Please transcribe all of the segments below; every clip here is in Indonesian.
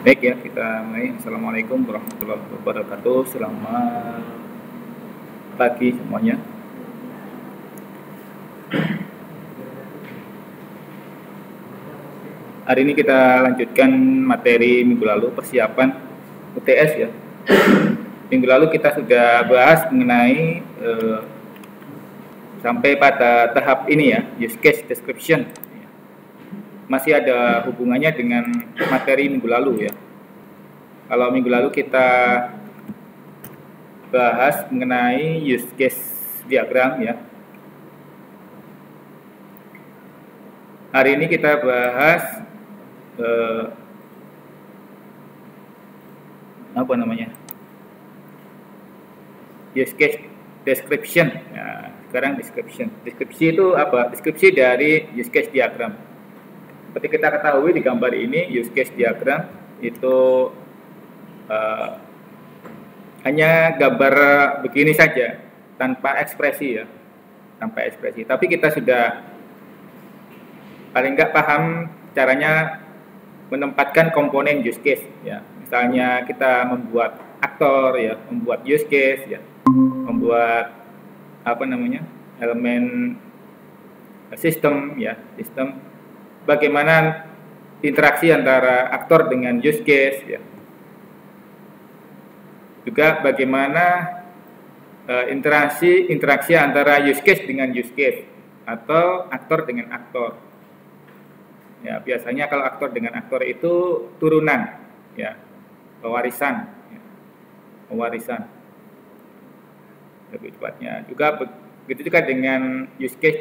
Baik ya, kita mulai. Assalamualaikum warahmatullahi wabarakatuh. Selamat pagi semuanya. Hari ini kita lanjutkan materi minggu lalu, persiapan UTS ya. Minggu lalu kita sudah bahas mengenai sampai pada tahap ini ya, use case description. Masih ada hubungannya dengan materi minggu lalu ya. Kalau minggu lalu kita bahas mengenai use case diagram ya. Hari ini kita bahas use case description. Nah, sekarang description. Deskripsi itu apa? Deskripsi dari use case diagram. Seperti kita ketahui di gambar ini, use case diagram itu hanya gambar begini saja, tanpa ekspresi ya, tanpa ekspresi. Tapi kita sudah paling nggak paham caranya menempatkan komponen use case ya. Misalnya kita membuat aktor ya, membuat use case ya, membuat elemen sistem ya, sistem bagaimana interaksi antara aktor dengan use case ya. Juga bagaimana interaksi antara use case dengan use case atau aktor dengan aktor. Ya, biasanya kalau aktor dengan aktor itu turunan ya, pewarisan ya, pewarisan lebih tepatnya. Juga begitu juga dengan use case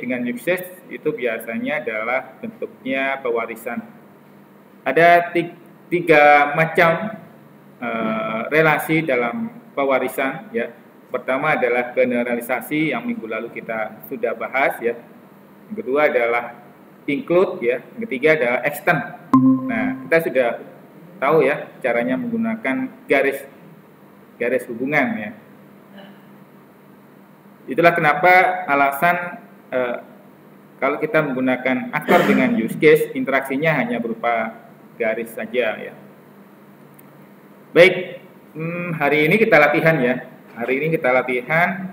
itu biasanya adalah bentuknya pewarisan. Ada tiga macam relasi dalam pewarisan ya. Pertama adalah generalisasi yang minggu lalu kita sudah bahas ya. Yang kedua adalah include ya, yang ketiga adalah extend. Nah, kita sudah tahu ya caranya menggunakan garis hubungan ya. Itulah kenapa alasan kalau kita menggunakan aktor dengan use case, interaksinya hanya berupa garis saja ya. Baik, hari ini kita latihan ya. Hari ini kita latihan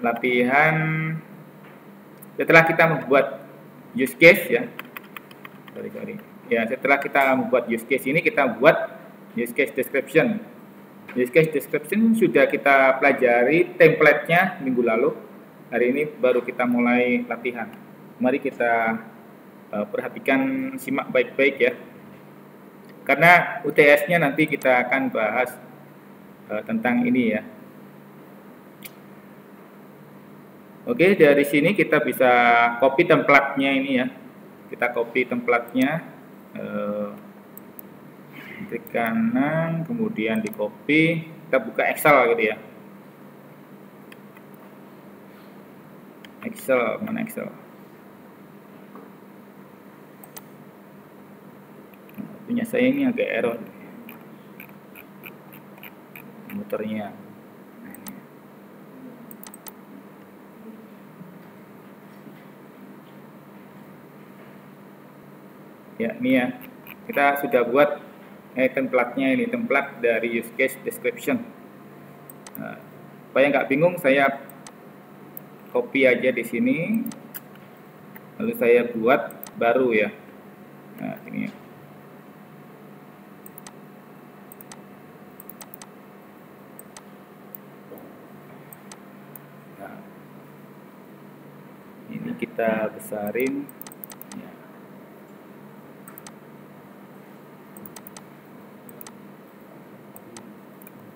latihan setelah kita membuat use case ya. Ya, setelah kita membuat use case ini kita buat use case description. Use case description sudah kita pelajari template-nya minggu lalu. Hari ini baru kita mulai latihan. Mari kita perhatikan, simak baik-baik ya. Karena UTS-nya nanti kita akan bahas tentang ini ya. Oke, dari sini kita bisa copy template-nya ini ya. Kita copy template-nya, klik kanan, kemudian di copy, kita buka Excel gitu ya. Excel, mana Excel? Punya saya ini agak error muternya. Ya, ini ya. Kita sudah buat template-nya ini, template dari use case description. Nah, supaya nggak bingung, saya copy aja di sini, lalu saya buat baru ya. Nah, ini. Nah, ini kita besarin.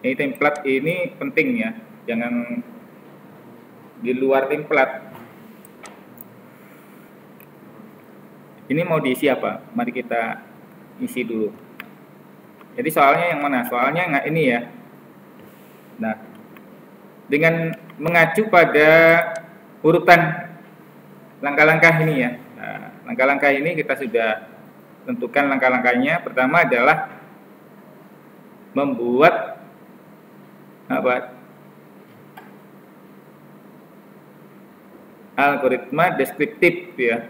Ini template ini penting ya, jangan di luar template. Ini mau diisi apa? Mari kita isi dulu. Jadi soalnya yang mana? Soalnya nggak ini ya. Nah, dengan mengacu pada urutan langkah-langkah ini ya. Nah, langkah-langkah ini kita sudah tentukan langkah-langkahnya. Pertama adalah membuat algoritma deskriptif ya.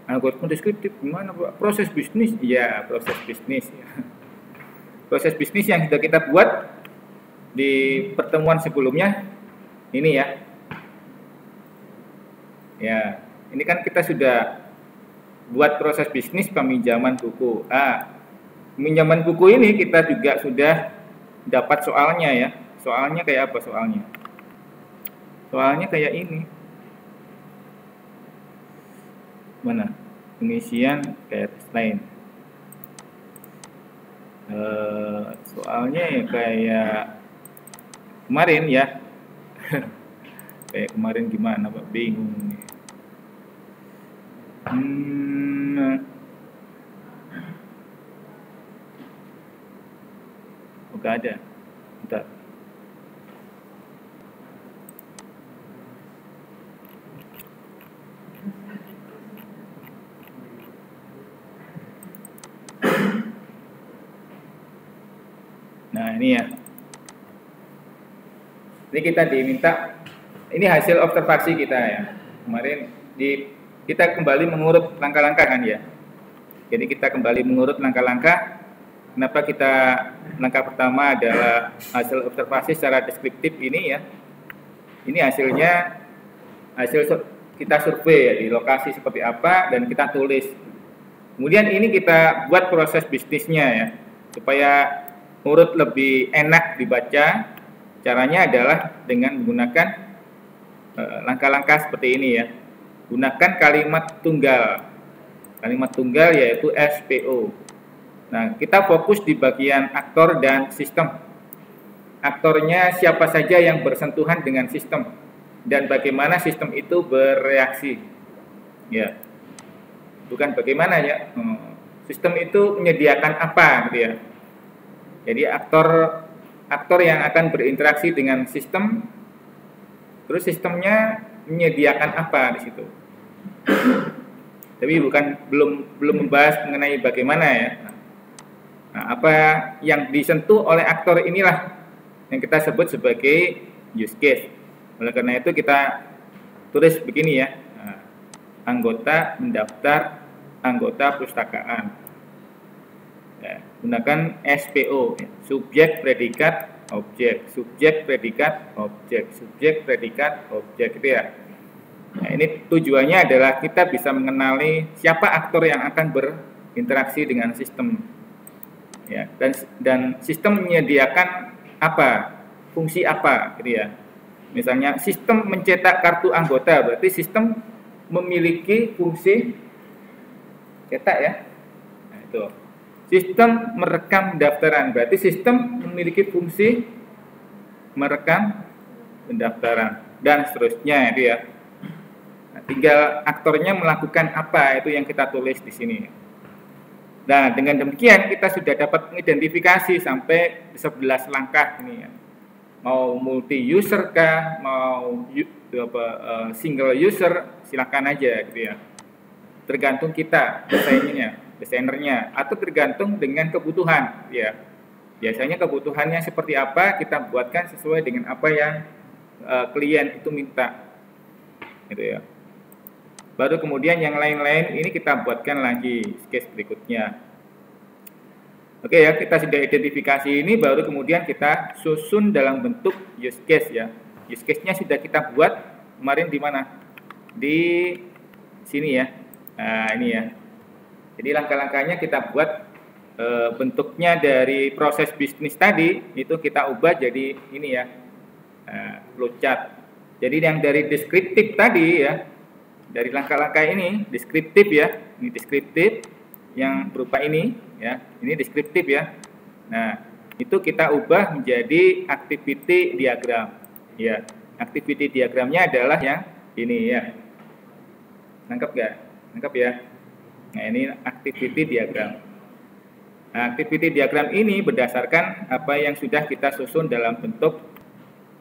Algoritma deskriptif gimana Pak? Proses bisnis, ya proses bisnis. Ya. Proses bisnis yang sudah kita buat di pertemuan sebelumnya, ini ya. Ya, ini kan kita sudah buat proses bisnis peminjaman buku. Peminjaman buku ini kita juga sudah dapat soalnya ya. Soalnya kayak apa soalnya? Soalnya kayak ini. Mana? Pengisian kayak lain. Soalnya ya kayak kemarin ya. Kayak kemarin gimana Pak? Bingung nih. Gak ada. Bentar. Nah ini ya. Ini kita diminta. Ini hasil observasi kita ya. Kemarin kita kembali mengurut langkah-langkah kan ya. Jadi kita kembali mengurut langkah-langkah. Kenapa langkah pertama adalah hasil observasi secara deskriptif ini ya. Ini hasil kita survei ya, di lokasi seperti apa dan kita tulis. Kemudian ini kita buat proses bisnisnya ya, supaya urut lebih enak dibaca. Caranya adalah dengan menggunakan langkah-langkah seperti ini ya. Gunakan kalimat tunggal. Kalimat tunggal yaitu SPO. Nah, kita fokus di bagian aktor dan sistem. Aktornya siapa saja yang bersentuhan dengan sistem dan bagaimana sistem itu bereaksi. Ya. Bukan bagaimana ya. Sistem itu menyediakan apa gitu ya. Jadi aktor yang akan berinteraksi dengan sistem, terus sistemnya menyediakan apa di situ. Tapi belum membahas mengenai bagaimana ya. Nah, apa yang disentuh oleh aktor inilah yang kita sebut sebagai use case. Oleh karena itu kita tulis begini ya. Nah, anggota mendaftar anggota perpustakaan. Ya, gunakan SPO, ya. Subjek predikat objek, subjek predikat objek, subjek predikat objek gitu ya. Nah, ini tujuannya adalah kita bisa mengenali siapa aktor yang akan berinteraksi dengan sistem. Ya, dan sistem menyediakan apa, fungsi apa gitu ya. Misalnya sistem mencetak kartu anggota, berarti sistem memiliki fungsi cetak ya. Nah, itu. Sistem merekam pendaftaran, berarti sistem memiliki fungsi merekam pendaftaran dan seterusnya itu ya. Nah, tinggal aktornya melakukan apa, itu yang kita tulis di sini. Nah, dengan demikian kita sudah dapat mengidentifikasi sampai 11 langkah ini ya. Mau multi user kah, mau single user, silakan aja gitu ya. Tergantung kita desainernya atau tergantung dengan kebutuhan ya. Biasanya kebutuhannya seperti apa, kita buatkan sesuai dengan apa yang klien itu minta. Gitu ya. Baru kemudian yang lain-lain ini kita buatkan lagi case berikutnya. Oke ya, kita sudah identifikasi ini, baru kemudian kita susun dalam bentuk use case ya. Use case-nya sudah kita buat kemarin di mana? Di sini ya. Nah, ini ya. Jadi langkah-langkahnya kita buat bentuknya dari proses bisnis tadi, itu kita ubah jadi ini ya. Flowchart. Jadi yang dari deskriptif tadi ya, dari langkah-langkah ini deskriptif ya, ini deskriptif yang berupa ini ya, ini deskriptif ya. Nah, itu kita ubah menjadi activity diagram ya. Activity diagramnya adalah yang ini ya. Nangkep gak? Nangkep ya. Nah, ini activity diagram. Nah, activity diagram ini berdasarkan apa yang sudah kita susun dalam bentuk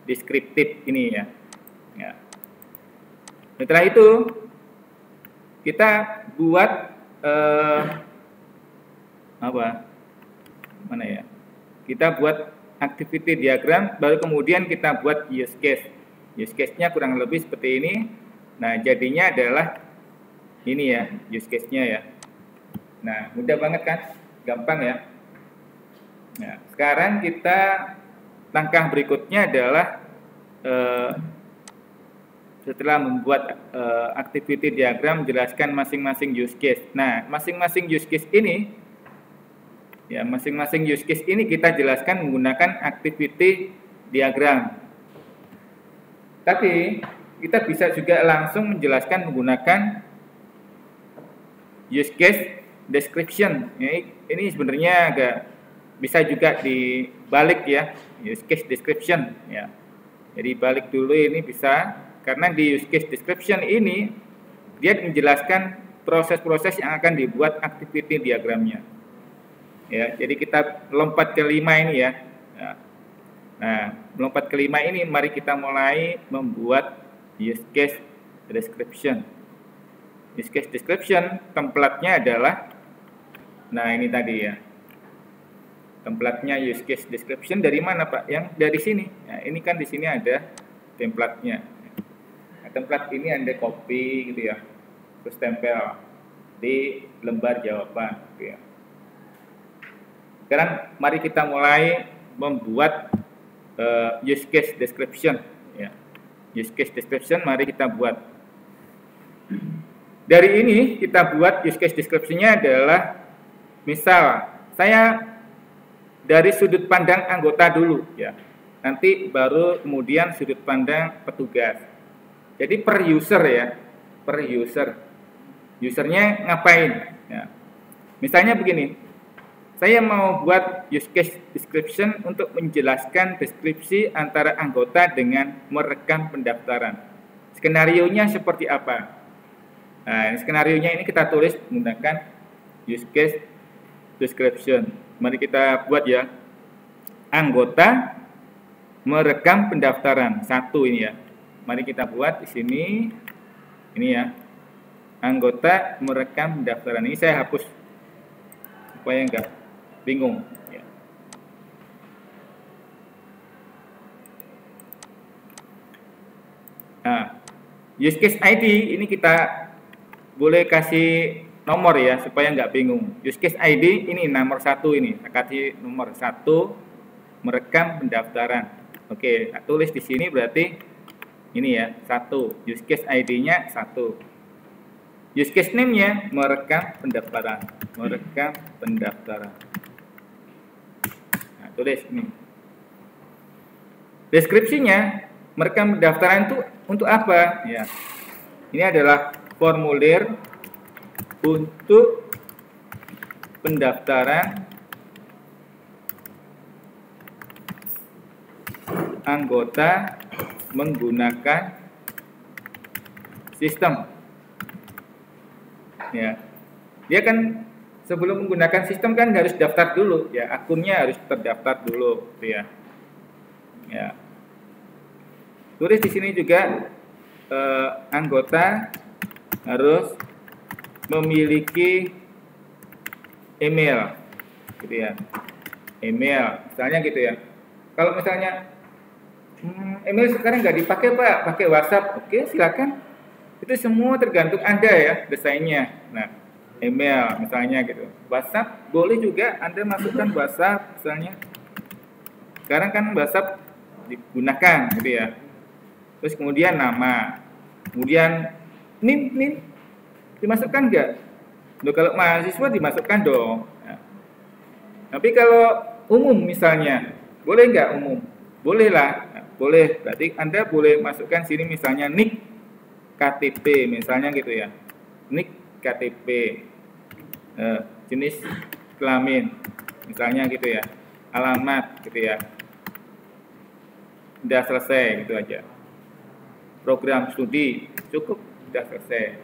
deskriptif ini ya. Ya. Setelah itu kita buat mana ya? Kita buat activity diagram, baru kemudian kita buat use case. Use case-nya kurang lebih seperti ini. Nah, jadinya adalah Ini ya use case-nya ya. Nah, mudah banget kan? Gampang ya. Nah, sekarang kita langkah berikutnya adalah setelah membuat activity diagram, menjelaskan masing-masing use case. Nah, masing-masing use case ini ya, masing-masing use case ini kita jelaskan menggunakan activity diagram. Tapi kita bisa juga langsung menjelaskan menggunakan use case description. Ini sebenarnya agak bisa juga dibalik ya, use case description ya. Jadi balik dulu ini bisa, karena di use case description ini dia menjelaskan proses-proses yang akan dibuat activity diagramnya. Ya, jadi kita lompat ke 5 ini ya. Nah, melompat ke 5 ini mari kita mulai membuat use case description. Use case description template-nya adalah, nah ini tadi ya. Templatenya use case description dari mana Pak? Yang dari sini. Nah, ini kan di sini ada templatenya. Nah, template ini Anda copy gitu ya, terus tempel di lembar jawaban gitu ya. Sekarang mari kita mulai membuat use case description ya. Use case description mari kita buat. Dari ini kita buat use case description-nya adalah, misal saya dari sudut pandang anggota dulu ya, nanti baru kemudian sudut pandang petugas. Jadi per user ya, per user, usernya ngapain ya. Misalnya begini, saya mau buat use case description untuk menjelaskan deskripsi antara anggota dengan merekam pendaftaran. Skenarionya seperti apa? Nah, skenarionya ini kita tulis menggunakan use case description. Mari kita buat ya. Anggota merekam pendaftaran. 1 ini ya. Mari kita buat di sini. Ini ya. Anggota merekam pendaftaran. Ini saya hapus supaya enggak bingung ya. Nah, use case ID ini kita boleh kasih nomor ya supaya nggak bingung. Use case ID ini nomor 1 ini, saya kasih nomor 1 merekam pendaftaran. Oke, saya tulis di sini berarti ini ya 1. Use case ID-nya 1. Use case name-nya merekam pendaftaran, merekam pendaftaran. Nah, tulis ini. Deskripsinya merekam pendaftaran itu untuk apa? Ya, ini adalah formulir untuk pendaftaran anggota menggunakan sistem. Ya, dia kan sebelum menggunakan sistem kan harus daftar dulu, ya akunnya harus terdaftar dulu, gitu ya. Ya, tulis di sini juga anggota harus memiliki email, gitu ya. Email, misalnya gitu ya. Kalau misalnya email sekarang nggak dipakai Pak, pakai WhatsApp, oke silakan. Itu semua tergantung Anda ya desainnya. Nah, email misalnya gitu. WhatsApp boleh juga Anda masukkan WhatsApp misalnya. Sekarang kan WhatsApp digunakan, gitu ya. Terus kemudian nama, kemudian NIM dimasukkan nggak? Loh, kalau mahasiswa dimasukkan dong. Nah, tapi kalau umum misalnya, boleh nggak umum? Boleh lah, nah, boleh. Berarti Anda boleh masukkan sini misalnya NIK KTP misalnya gitu ya. NIK KTP, jenis kelamin misalnya gitu ya. Alamat gitu ya. Udah selesai gitu aja. Program studi cukup, udah selesai.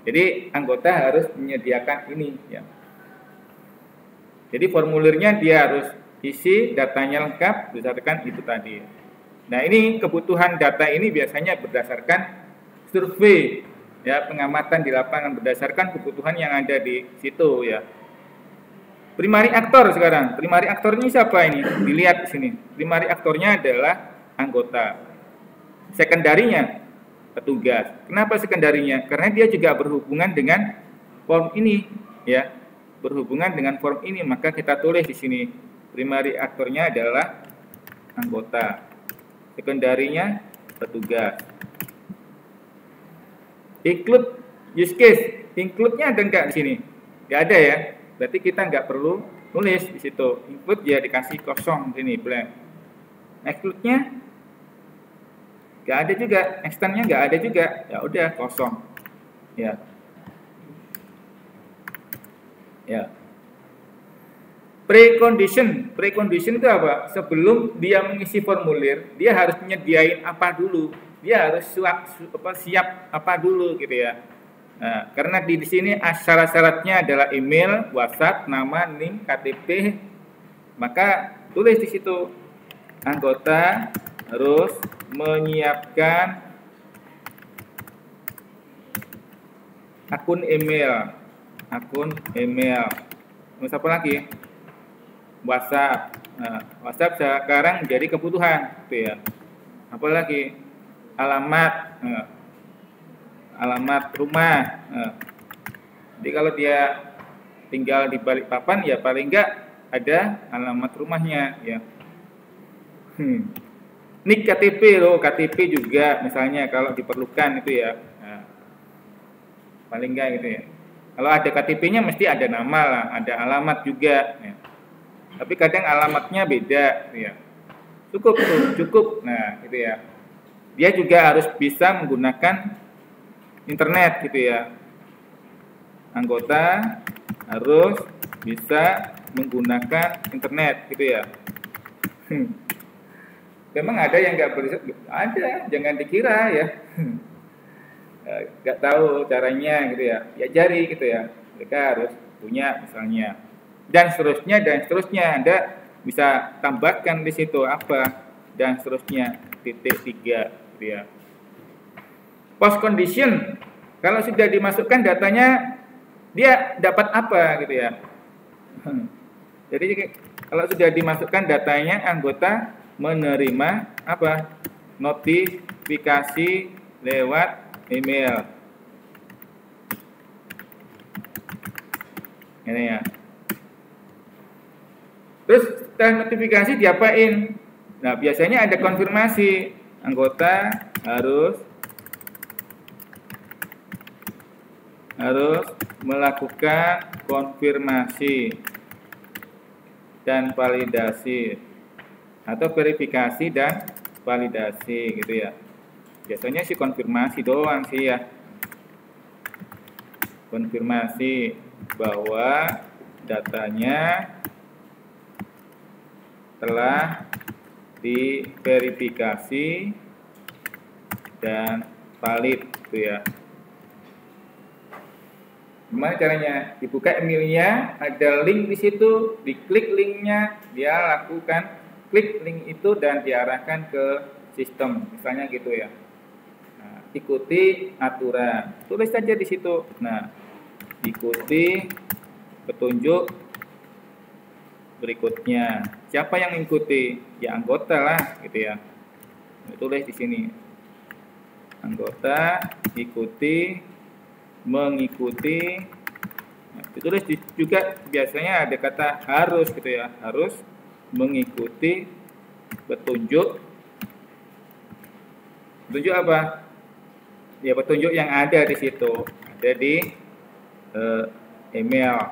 Jadi anggota harus menyediakan ini ya. Jadi formulirnya dia harus isi datanya lengkap berdasarkan itu tadi. Nah, ini kebutuhan data ini biasanya berdasarkan survei ya, pengamatan di lapangan berdasarkan kebutuhan yang ada di situ ya. Primary aktor sekarang. Primary aktornya siapa ini? Dilihat di sini. Primary aktornya adalah anggota. Sekundarinya petugas. Kenapa sekundarinya? Karena dia juga berhubungan dengan form ini, ya. Berhubungan dengan form ini, maka kita tulis di sini primary aktornya adalah anggota, sekundarinya petugas. Include use case, include-nya ada nggak di sini? Nggak ada ya. Berarti kita nggak perlu tulis di situ. Include ya dikasih kosong di sini, blank. Exclude-nya nggak ada juga, extend-nya nggak ada juga, ya udah kosong, ya. Ya. Precondition itu apa? Sebelum dia mengisi formulir, dia harus menyediain apa dulu? Dia harus siap apa dulu gitu ya. Nah, karena di sini syarat-syaratnya adalah email, WhatsApp, nama, NIM, KTP, maka tulis di situ anggota harus menyiapkan akun email, terus apa lagi? WhatsApp. Nah, WhatsApp sekarang jadi kebutuhan, gitu ya. Apalagi alamat, alamat rumah. Jadi kalau dia tinggal di Balikpapan, ya paling enggak ada alamat rumahnya, ya. Nik KTP loh, KTP juga misalnya kalau diperlukan itu ya. Nah, paling enggak gitu ya. Kalau ada KTP-nya mesti ada nama lah, ada alamat juga. Ya. Tapi kadang alamatnya beda, gitu ya. Cukup. Nah, gitu ya. Dia juga harus bisa menggunakan internet, gitu ya. Anggota harus bisa menggunakan internet, gitu ya. Memang ada yang nggak bisa, ada, jangan dikira ya. Nggak tahu caranya gitu ya, ya jari gitu ya. Mereka harus punya misalnya. Dan seterusnya, Anda bisa tambahkan di situ apa, dan seterusnya, titik 3 gitu ya. Post condition, kalau sudah dimasukkan datanya, dia dapat apa gitu ya. Jadi kalau sudah dimasukkan datanya, anggota menerima apa? Notifikasi lewat email. Ini ya. Terus setelah notifikasi diapain? Nah, biasanya ada konfirmasi. Anggota harus melakukan konfirmasi dan validasi atau verifikasi dan validasi gitu ya. Biasanya sih konfirmasi doang sih ya. Konfirmasi bahwa datanya telah diverifikasi dan valid gitu ya. Gimana caranya? Dibuka emailnya, ada link di situ, diklik linknya, dia lakukan klik link itu dan diarahkan ke sistem, misalnya gitu ya. Nah, ikuti aturan, tulis saja di situ. Nah, ikuti petunjuk berikutnya. Siapa yang mengikuti? Ya anggota lah, gitu ya. Tulis di sini. Anggota ikuti, mengikuti. Nah, ditulis juga biasanya ada kata harus gitu ya, harus mengikuti petunjuk. Petunjuk apa? Ya petunjuk yang ada di situ, ada di email.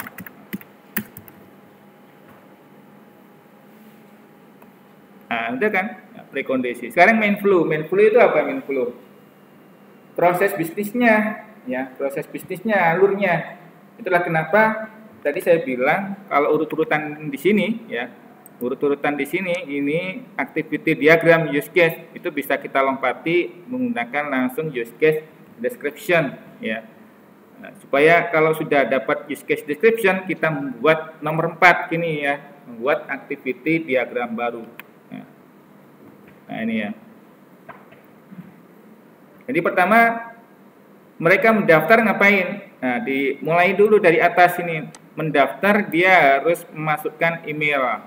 Nah, udah kan? Nah, prekondisi. Sekarang main flow. Main flow itu apa? Main flow proses bisnisnya, ya, proses bisnisnya, alurnya. Itulah kenapa tadi saya bilang kalau urut-urutan di sini, ya, urut-urutan di sini ini activity diagram use case itu bisa kita lompati menggunakan langsung use case description, ya. Nah, supaya kalau sudah dapat use case description kita membuat nomor 4 ini ya, membuat activity diagram baru. Nah ini ya. Jadi pertama mereka mendaftar ngapain? Nah, dimulai dulu dari atas ini. Mendaftar dia harus memasukkan email.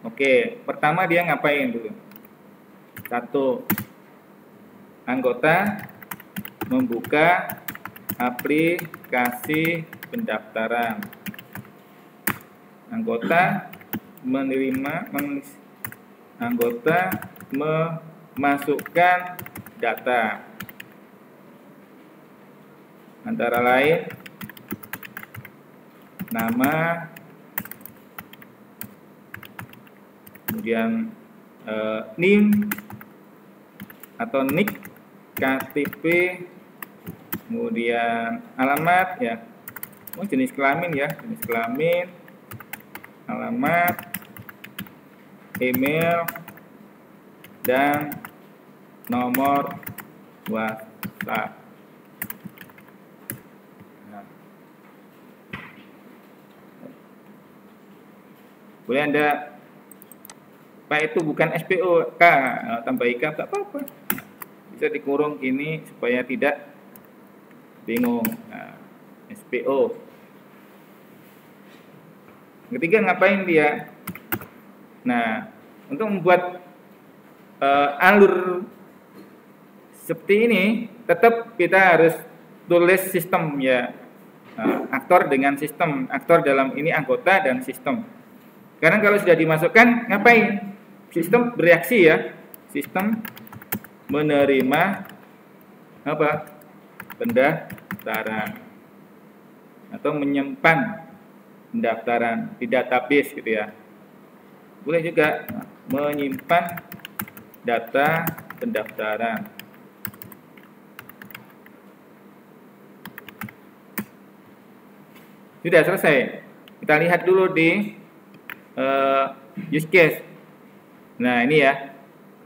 Oke, pertama dia ngapain dulu? 1. Anggota membuka aplikasi pendaftaran. Anggota memasukkan data, antara lain nama, kemudian NIM atau NIK, KTP, kemudian alamat ya, jenis kelamin ya, jenis kelamin, alamat, email, dan nomor WhatsApp. Nah, boleh Anda, Pak itu bukan SPOK, tambah IK tak apa-apa, bisa dikurung ini supaya tidak bingung. Nah, SPO. Ketiga, ngapain dia? Nah, untuk membuat alur seperti ini, tetap kita harus tulis sistem ya, aktor dengan sistem, aktor dalam ini anggota dan sistem. Karena kalau sudah dimasukkan, ngapain? Sistem bereaksi ya, sistem menerima apa? Pendaftaran atau menyimpan pendaftaran di database gitu ya. Boleh juga menyimpan data pendaftaran. Sudah selesai. Kita lihat dulu di use case. Nah ini ya,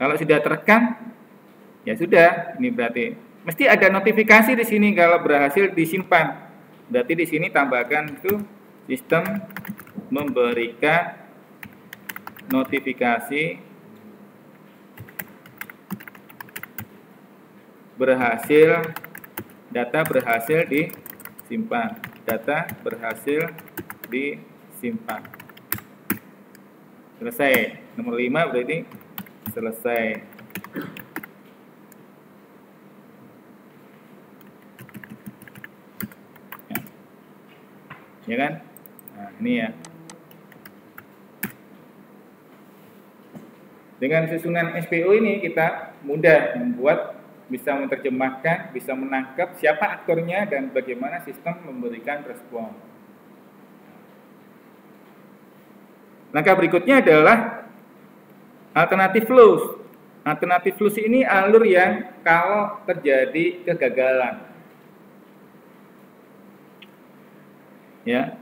kalau sudah terekam, ya sudah. Ini berarti mesti ada notifikasi di sini kalau berhasil disimpan. Berarti di sini tambahkan itu sistem memberikan notifikasi berhasil, data berhasil disimpan, data berhasil disimpan. Selesai. Nomor 5 berarti selesai. Ya kan? Nah, ini ya. Dengan susunan SPO ini kita mudah membuat, bisa menerjemahkan, bisa menangkap siapa aktornya dan bagaimana sistem memberikan respon. Langkah berikutnya adalah alternative flows. Alternative flows ini alur yang kalau terjadi kegagalan. Ya.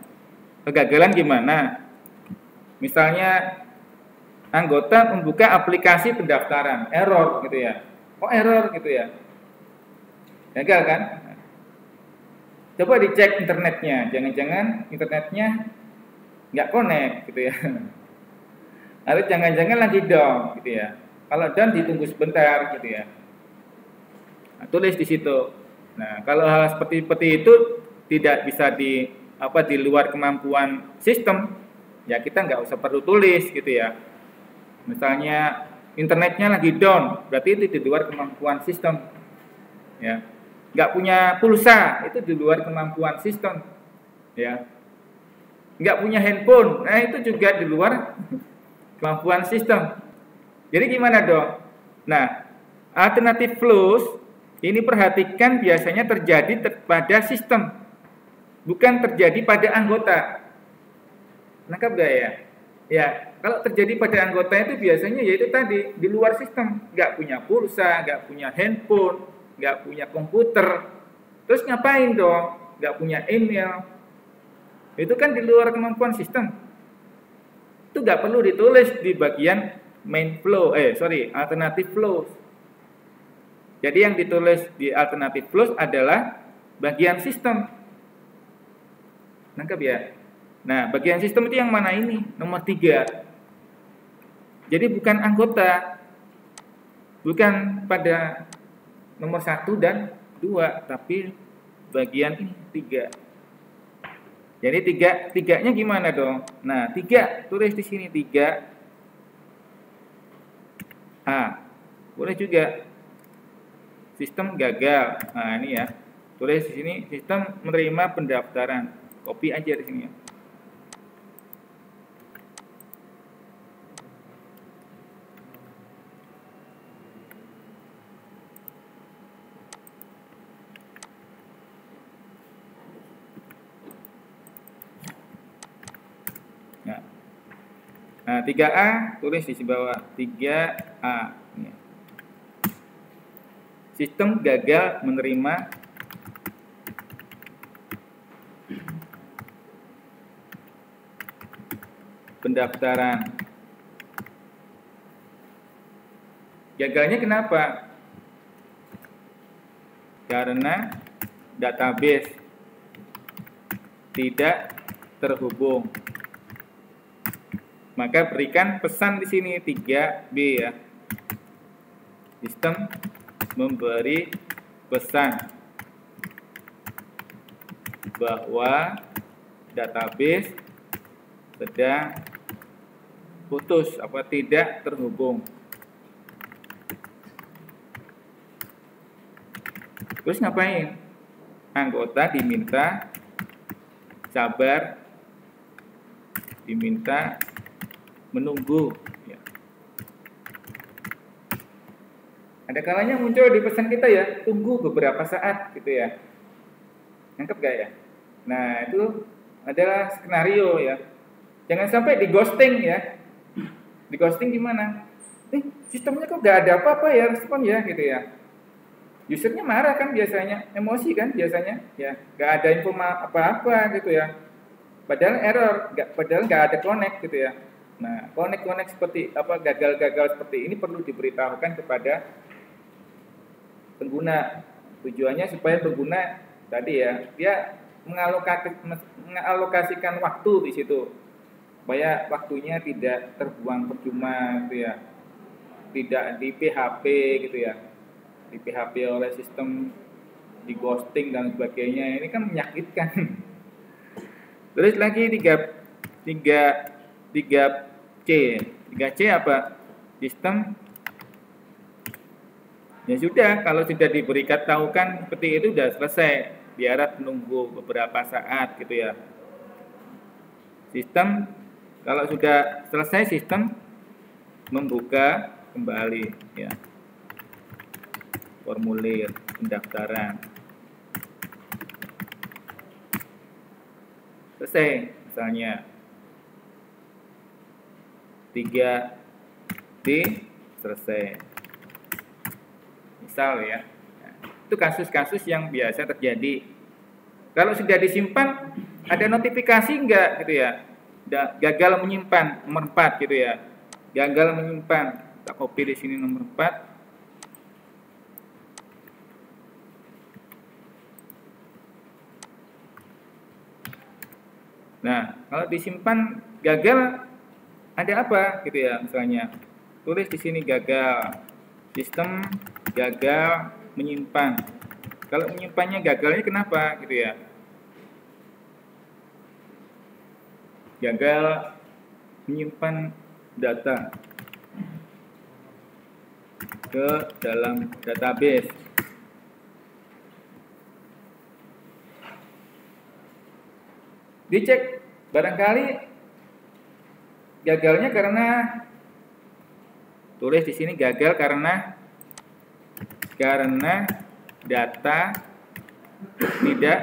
Kegagalan gimana? Misalnya anggota membuka aplikasi pendaftaran, error gitu ya. Kok error gitu ya? Gagal kan? Coba dicek internetnya, jangan-jangan internetnya nggak connect gitu ya. Atau jangan-jangan lagi down gitu ya. Kalau down ditunggu sebentar gitu ya. Nah, tulis di situ. Nah, kalau hal seperti itu tidak bisa di luar kemampuan sistem, ya kita nggak usah perlu tulis gitu ya. Misalnya internetnya lagi down, berarti itu di luar kemampuan sistem. Ya, nggak punya pulsa, itu di luar kemampuan sistem. Ya, nggak punya handphone, nah itu juga di luar kemampuan sistem. Jadi gimana dong? Nah, alternative flows ini perhatikan biasanya terjadi pada sistem, bukan terjadi pada anggota. Nangkap gak ya? Ya, kalau terjadi pada anggota itu biasanya yaitu tadi di luar sistem, nggak punya pulsa, nggak punya handphone, nggak punya komputer. Terus ngapain dong? Nggak punya email. Itu kan di luar kemampuan sistem. Itu nggak perlu ditulis di bagian main flow, alternative flows. Jadi yang ditulis di alternative flows adalah bagian sistem. Nangkep ya? Nah, bagian sistem itu yang mana ini? Nomor 3. Jadi bukan anggota, bukan pada nomor 1 dan 2, tapi bagian ini 3. Jadi tiganya gimana dong? Nah, 3 tulis di sini 3. Boleh juga sistem gagal. Nah, ini ya. Tulis di sini sistem menerima pendaftaran. Copy aja di sini ya. Nah, 3A tulis di bawah 3A. Sistem gagal menerima pendaftaran. Gagalnya kenapa? Karena database tidak terhubung. Maka berikan pesan di sini 3B ya. Sistem memberi pesan bahwa database sedang putus apa tidak terhubung. Terus ngapain? Anggota diminta sabar, diminta menunggu ya. Ada kalanya muncul di pesan kita ya, tunggu beberapa saat gitu ya. Nangkep gak ya? Nah, itu adalah skenario ya. Jangan sampai di ghosting ya. Di ghosting gimana? Sistemnya kok gak ada apa-apa ya respon ya gitu ya. Usernya marah kan biasanya, emosi kan biasanya ya. Gak ada info apa-apa gitu ya. Padahal error, padahal gak ada connect gitu ya. Nah, connect seperti apa, gagal-gagal seperti ini perlu diberitahukan kepada pengguna. Tujuannya supaya pengguna tadi ya, dia mengalokasikan waktu di situ, supaya waktunya tidak terbuang percuma gitu ya, tidak di PHP gitu ya, di PHP oleh sistem, di ghosting dan sebagainya. Ini kan menyakitkan. Terus lagi 3C apa? Sistem ya sudah, kalau sudah diberikan tahu kan seperti itu sudah selesai, biar menunggu beberapa saat gitu ya. Sistem kalau sudah selesai, sistem membuka kembali ya formulir pendaftaran. Selesai misalnya 3D selesai. Misal ya. Nah, itu kasus-kasus yang biasa terjadi. Kalau sudah disimpan, ada notifikasi enggak gitu ya. Gagal menyimpan nomor 4 gitu ya. Gagal menyimpan. Kita copy di sini nomor 4. Nah, kalau disimpan gagal, ada apa gitu ya, misalnya tulis di sini gagal, sistem gagal menyimpan. Kalau menyimpannya gagalnya kenapa gitu ya? Gagal menyimpan data ke dalam database. Dicek, barangkali gagalnya karena, tulis di sini gagal karena data tidak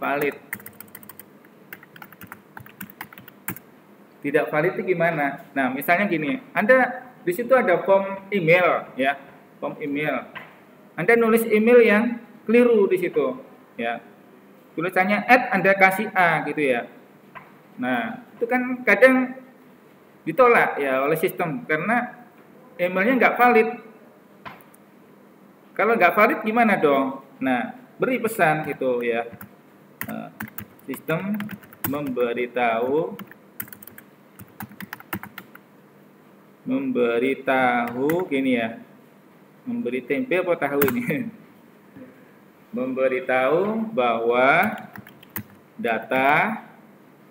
valid. Tidak valid itu gimana? Nah, misalnya gini, Anda di situ ada form email ya, form email. Anda nulis email yang keliru di situ ya. Tulisannya Anda kasih A gitu ya. Nah, itu kan kadang ditolak ya oleh sistem karena emailnya nggak valid. Kalau nggak valid gimana dong? Nah, beri pesan gitu ya. Sistem memberitahu gini ya. Memberi tempe apa tahu ini? Memberitahu bahwa data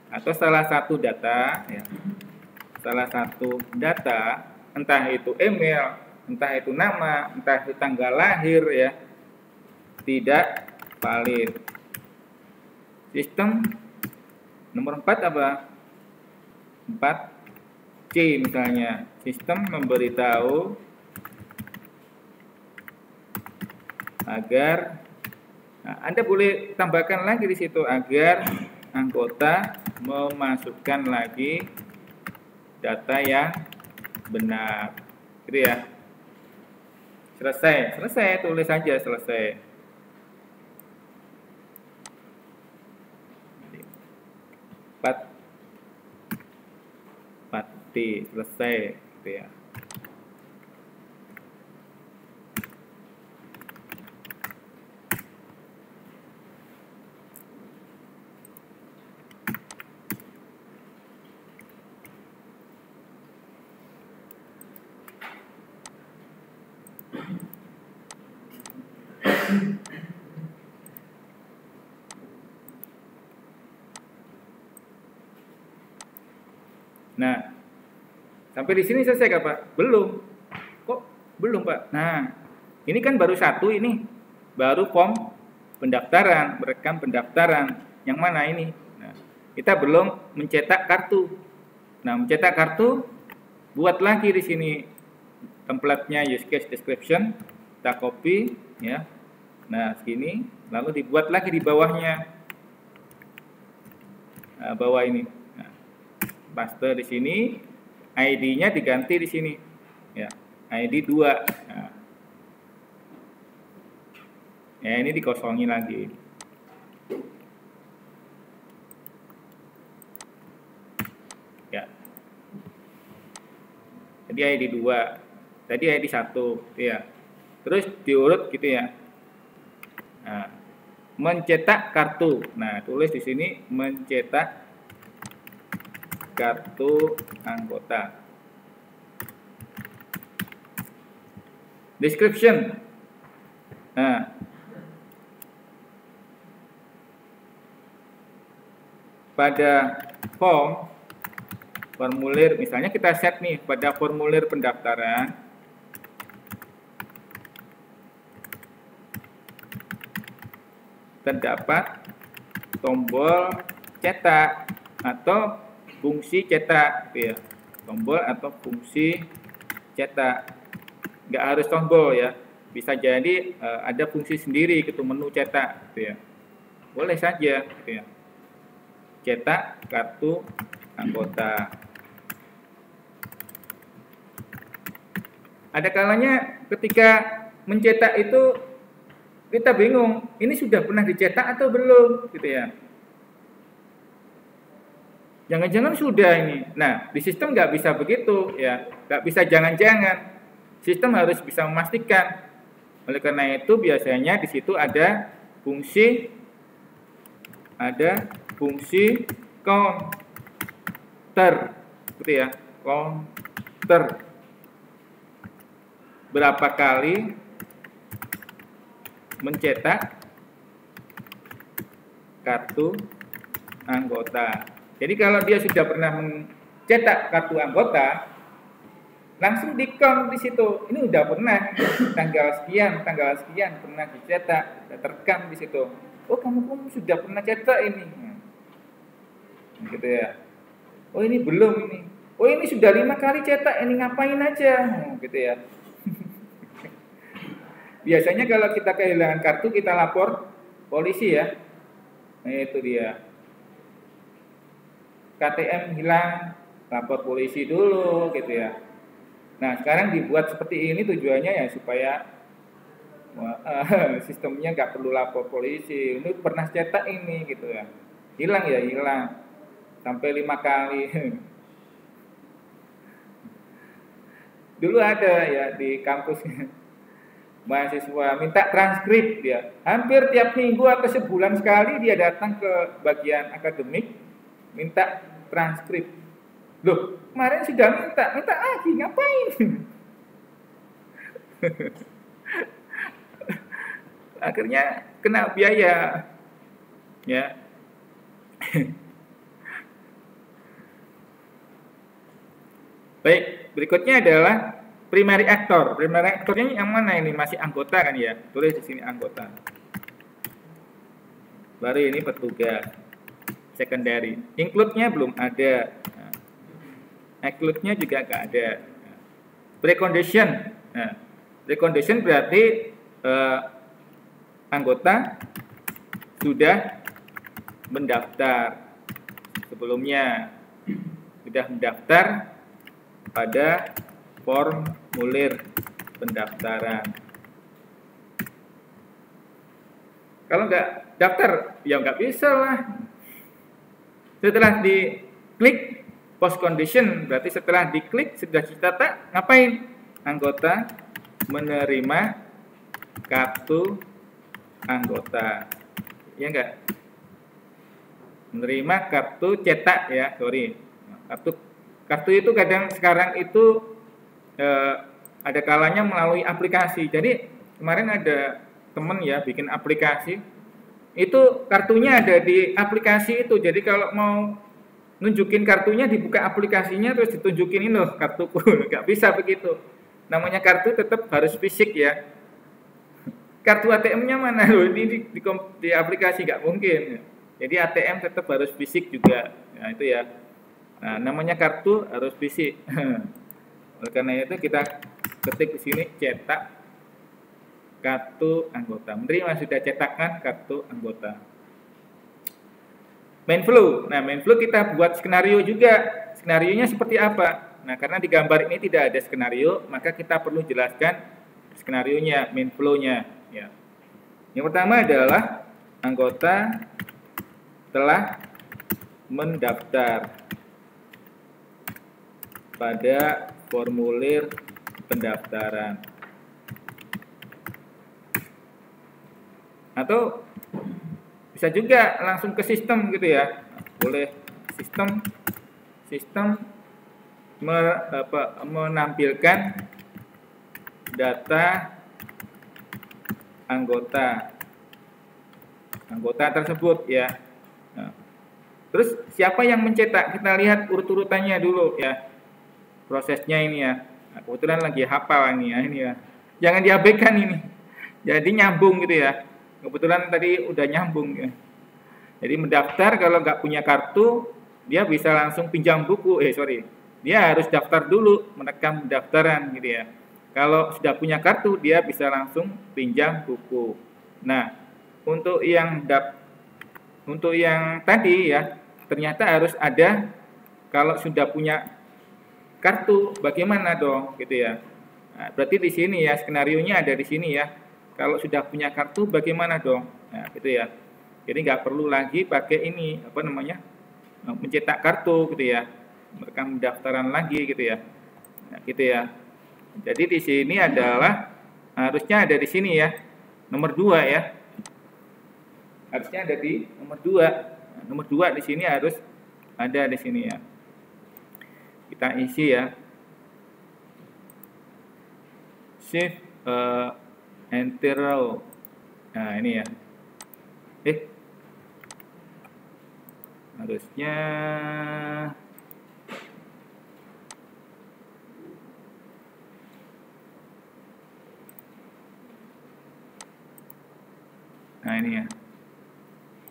atau salah satu data ya, salah satu data entah itu email entah itu nama, entah itu tanggal lahir ya, tidak valid. Sistem nomor 4 apa? 4C misalnya, sistem memberitahu agar, nah, Anda boleh tambahkan lagi di situ agar anggota memasukkan lagi data yang benar, gitu ya. Selesai, tulis saja selesai. 4D selesai, gitu ya. Nah, sampai di sini selesai nggak Pak? Belum. Kok belum Pak? Nah, ini kan baru satu ini, baru form pendaftaran, merekam pendaftaran. Yang mana ini? Nah, kita belum mencetak kartu. Nah, mencetak kartu, buat lagi di sini template-nya use case description, kita copy, ya. Nah, segini, lalu dibuat lagi di bawahnya. Nah, bawah ini. Nah, paste di sini, ID-nya diganti di sini, ya, ID 2. Nah, ya ini dikosongi lagi. Ya. Jadi ID 2, tadi ID 1, ya. Terus diurut gitu ya. Nah, mencetak kartu. Nah, tulis di sini mencetak kartu anggota. Description. Nah, pada formulir, misalnya kita set nih pada formulir pendaftaran, terdapat tombol cetak atau fungsi cetak, ya. Tombol atau fungsi cetak, nggak harus tombol ya, bisa jadi ada fungsi sendiri gitu, menu cetak, gitu ya. Boleh saja, gitu ya. Cetak kartu anggota. Ada kalanya ketika mencetak itu kita bingung, ini sudah pernah dicetak atau belum, gitu ya. Jangan-jangan sudah ini. Nah, di sistem nggak bisa begitu, ya, nggak bisa jangan-jangan. Sistem harus bisa memastikan. Oleh karena itu, biasanya di situ ada fungsi counter, gitu ya, counter. Berapa kali mencetak kartu anggota. Jadi kalau dia sudah pernah mencetak kartu anggota, langsung di-count di situ. Ini udah pernah tanggal sekian pernah dicetak, terekam di situ. Oh, kamu sudah pernah cetak ini. Gitu ya. Oh, ini belum ini. Oh, ini sudah 5 kali cetak, ini ngapain aja? Gitu ya. Biasanya kalau kita kehilangan kartu, kita lapor polisi ya. Nah, itu dia. KTM hilang, lapor polisi dulu, gitu ya. Nah, sekarang dibuat seperti ini tujuannya ya supaya sistemnya nggak perlu lapor polisi. Ini pernah cetak ini, gitu ya. Hilang ya hilang, sampai 5 kali. Dulu ada ya di kampus mahasiswa minta transkrip dia. Hampir tiap minggu atau sebulan sekali dia datang ke bagian akademik minta transkrip. Loh, kemarin sudah minta lagi, ngapain? Akhirnya kena biaya. Ya. Baik, berikutnya adalah primary actor. Primary actornya yang mana ini? Masih anggota kan ya? Tulis di sini anggota. Baru ini petugas. Secondary. Include-nya belum ada. Exclude-nya juga nggak ada. Precondition. Nah, precondition berarti anggota sudah mendaftar sebelumnya, sudah mendaftar pada formulir pendaftaran. Kalau nggak daftar, ya nggak bisa lah. Setelah diklik post condition, berarti setelah diklik sudah dicatat, ngapain? Anggota menerima kartu anggota, ya enggak? Menerima kartu cetak ya, sorry. Kartu itu kadang sekarang itu ada kalanya melalui aplikasi. Jadi kemarin ada temen ya bikin aplikasi, itu kartunya ada di aplikasi itu. Jadi kalau mau nunjukin kartunya, dibuka aplikasinya terus ditunjukin ini loh kartuku, nggak bisa begitu. Namanya kartu tetap harus fisik ya. Kartu ATM-nya mana loh? Ini di aplikasi nggak mungkin. Jadi ATM tetap harus fisik juga. Nah itu ya. Nah, namanya kartu harus fisik. Oleh karena itu kita ketik di sini cetak kartu anggota. Menerima sudah cetakkan kartu anggota. Main flow. Nah, main flow kita buat skenario juga. Skenarionya seperti apa? Nah, karena di gambar ini tidak ada skenario, maka kita perlu jelaskan skenarionya, main flow-nya. Ya. Yang pertama adalah anggota telah mendaftar pada formulir pendaftaran. Atau bisa juga langsung ke sistem gitu ya, boleh sistem menampilkan data anggota tersebut ya. Nah, terus siapa yang mencetak? Kita lihat urut-urutannya dulu ya, prosesnya ini ya. Nah, kebetulan lagi hafal ini ya, jangan diabaikan ini, jadi nyambung gitu ya. Kebetulan tadi udah nyambung ya. Jadi mendaftar, kalau nggak punya kartu, dia bisa langsung pinjam buku. Dia harus daftar dulu, menekan pendaftaran gitu ya. Kalau sudah punya kartu, dia bisa langsung pinjam buku. Nah, untuk yang tadi ya, ternyata harus ada. Kalau sudah punya kartu, bagaimana dong gitu ya. Nah, berarti di sini ya, skenarionya ada di sini ya. Kalau sudah punya kartu bagaimana dong? Nah, gitu ya. Jadi nggak perlu lagi pakai ini, mencetak kartu gitu ya. Mereka pendaftaran lagi gitu ya. Nah, gitu ya. Jadi di sini adalah harusnya ada di sini ya. Nomor 2 ya. Harusnya ada di nomor 2. Nah, nomor 2 di sini harus ada di sini ya. Kita isi ya. Shift enter row. Nah, ini ya. Harusnya nah ini ya.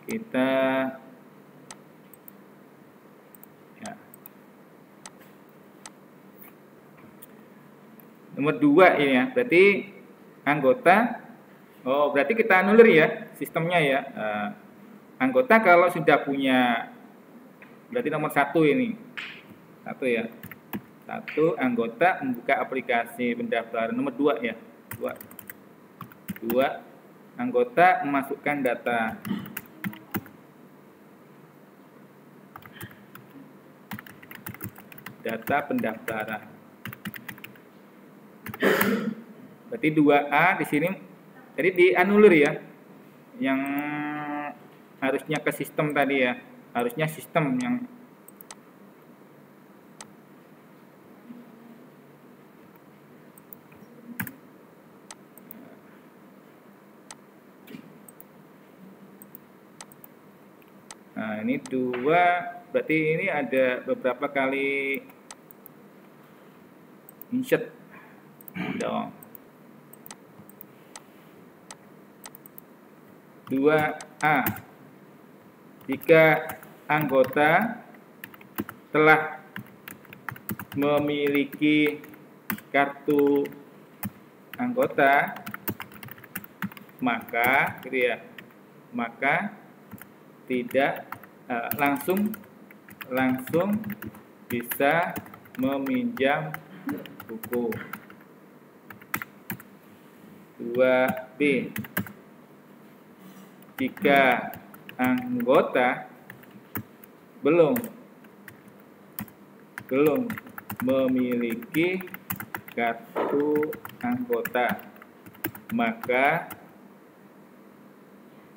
Kita ya. Nomor 2 ini ya. Berarti anggota, berarti kita anulir ya sistemnya ya. Anggota kalau sudah punya, berarti nomor 1 ini. 1 ya. 1 anggota membuka aplikasi pendaftaran. Nomor 2 ya. 2 anggota memasukkan data. Data pendaftaran. Berarti 2A di sini, jadi dianulir ya. Yang harusnya ke sistem tadi ya. Harusnya sistem yang nah ini 2, berarti ini ada beberapa kali insert. dong. 2A. Jika anggota telah memiliki kartu anggota, maka gitu ya, maka tidak langsung bisa meminjam buku. 2B. Jika anggota belum memiliki kartu anggota, maka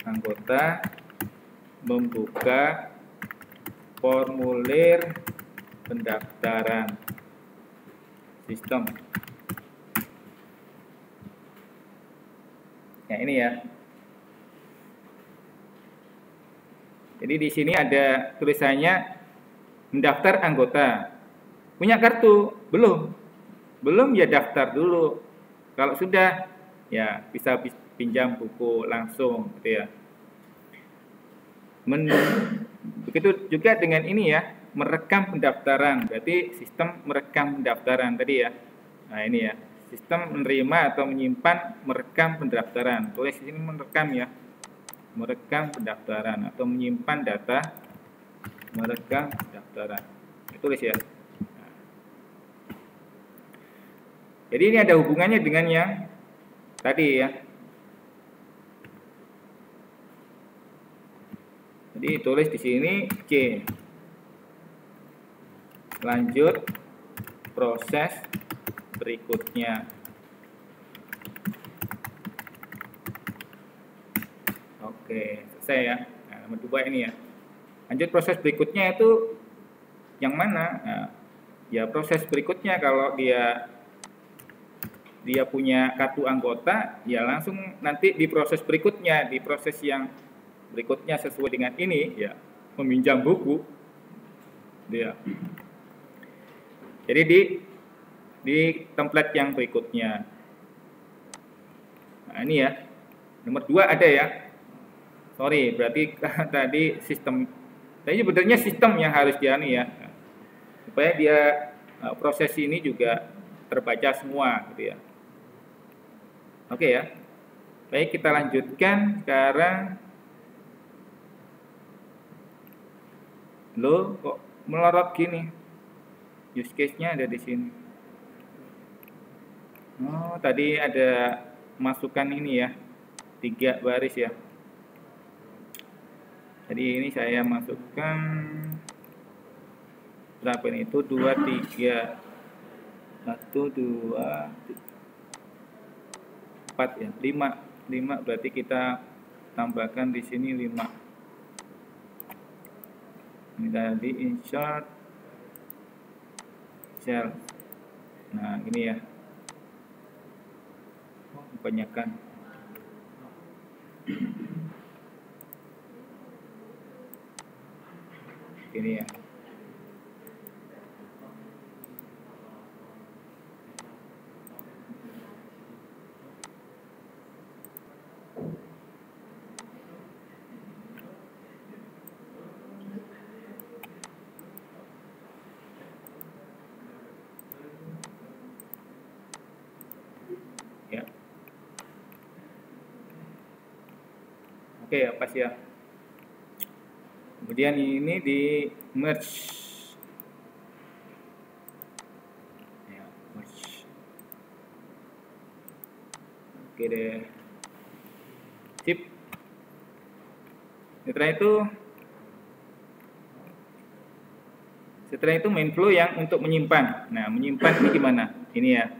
anggota membuka formulir pendaftaran sistem. Ya, ini ya. Jadi di sini ada tulisannya mendaftar anggota. Punya kartu? Belum ya daftar dulu. Kalau sudah ya bisa pinjam buku langsung gitu ya. Begitu juga dengan ini ya, merekam pendaftaran. Berarti sistem merekam pendaftaran tadi ya. Nah, ini ya. Sistem menerima atau menyimpan merekam pendaftaran. Tulis di sini merekam ya. Merekam pendaftaran atau menyimpan data merekam pendaftaran. Tulis ya. Nah. Jadi ini ada hubungannya dengan yang tadi ya. Jadi tulis di sini C. Lanjut proses berikutnya. Oke, selesai ya. Nah, nomor 2 ini ya. Lanjut proses berikutnya itu yang mana? Nah, ya proses berikutnya kalau dia punya kartu anggota, ya langsung nanti di proses berikutnya, di proses yang berikutnya sesuai dengan ini ya, meminjam buku dia. Jadi di template yang berikutnya. Nah, ini ya. Nomor 2 ada ya. Sorry, berarti tadi sistem. Tadi sebenarnya sistem yang harus diani ya. Supaya dia proses ini juga terbaca semua gitu ya. Oke ya. Baik, kita lanjutkan sekarang. Loh, kok melorot gini? Use case-nya ada di sini. Oh, tadi ada masukan ini ya. 3 baris ya. Jadi ini saya masukkan berapa ini? Itu 2, 3. 1, 2, 4 ya. 5 berarti kita tambahkan di sini 5. Ini tadi insert cell. Nah, ini ya. Oh, kebanyakan. Ini ya. Ya. Oke, pas ya. Kemudian ini di merge. Ya, merge. Oke deh. Sip. Setelah itu main flow yang untuk menyimpan. Nah, menyimpan ini gimana? Ini ya.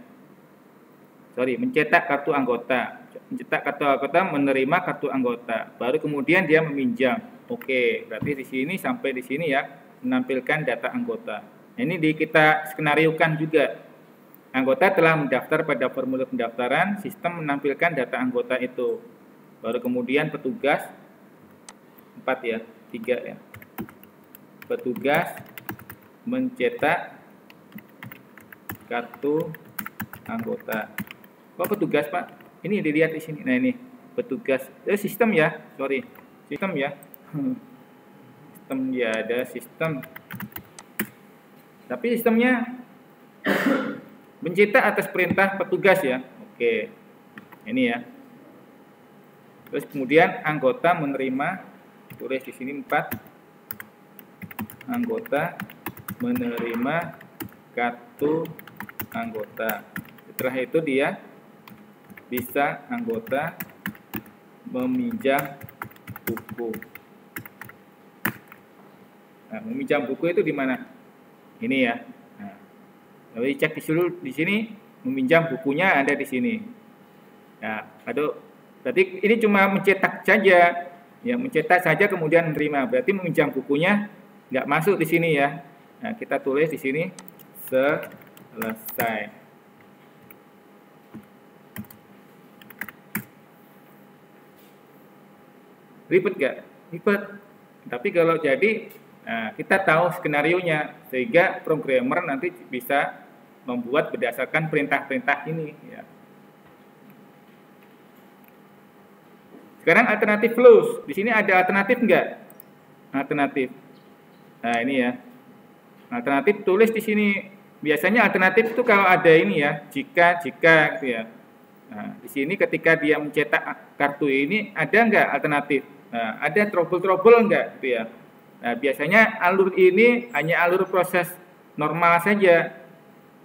Sorry, mencetak kartu anggota. Mencetak kartu anggota, menerima kartu anggota. Baru kemudian dia meminjam. Oke, berarti di sini sampai di sini ya, menampilkan data anggota. Nah, ini kita skenariokan juga. Anggota telah mendaftar pada formulir pendaftaran, sistem menampilkan data anggota itu. Baru kemudian petugas 4 ya, 3 ya. Petugas mencetak kartu anggota. Kok petugas, Pak? Ini dilihat di sini. Nah, ini petugas. Sistem ya, sorry. Sistem ya. Sistem ya, ada sistem. Tapi sistemnya mencetak atas perintah petugas ya. Oke. Ini ya. Terus kemudian anggota menerima, tulis di sini 4. Anggota menerima kartu anggota. Setelah itu dia bisa anggota meminjam buku. Nah, meminjam buku itu di mana? Ini ya. Nah, lalu cek di sini meminjam bukunya ada di sini. Nah, berarti ini cuma mencetak saja, ya mencetak saja kemudian menerima. Berarti meminjam bukunya nggak masuk di sini ya. Nah, kita tulis di sini selesai. Ribet nggak? Ribet. Tapi kalau jadi, nah, kita tahu skenarionya sehingga programmer nanti bisa membuat berdasarkan perintah-perintah ini. Ya. Sekarang alternatif flows. Di sini ada alternatif nggak? Alternatif. Nah ini ya. Alternatif tulis di sini. Biasanya alternatif itu kalau ada ini ya, jika gitu ya. Nah, di sini ketika dia mencetak kartu ini ada nggak alternatif? Nah, ada trouble nggak gitu ya. Nah, biasanya alur ini hanya alur proses normal saja.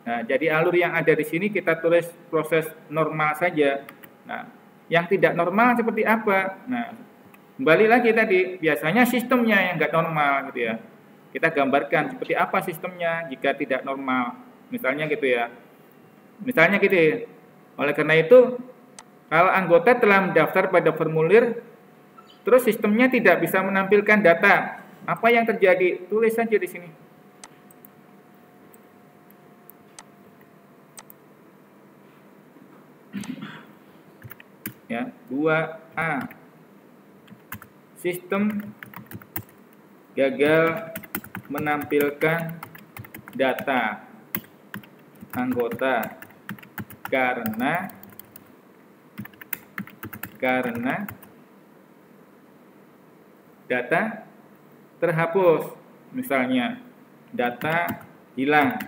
Nah, jadi alur yang ada di sini kita tulis proses normal saja. Nah, yang tidak normal seperti apa? Nah, kembali lagi tadi, biasanya sistemnya yang nggak normal gitu ya. Kita gambarkan seperti apa sistemnya jika tidak normal. Misalnya gitu ya. Misalnya gitu ya. Oleh karena itu, kalau anggota telah mendaftar pada formulir, terus sistemnya tidak bisa menampilkan data, apa yang terjadi? Tulis saja di sini. Ya, 2A. Sistem gagal menampilkan data anggota karena data terhapus, misalnya data hilang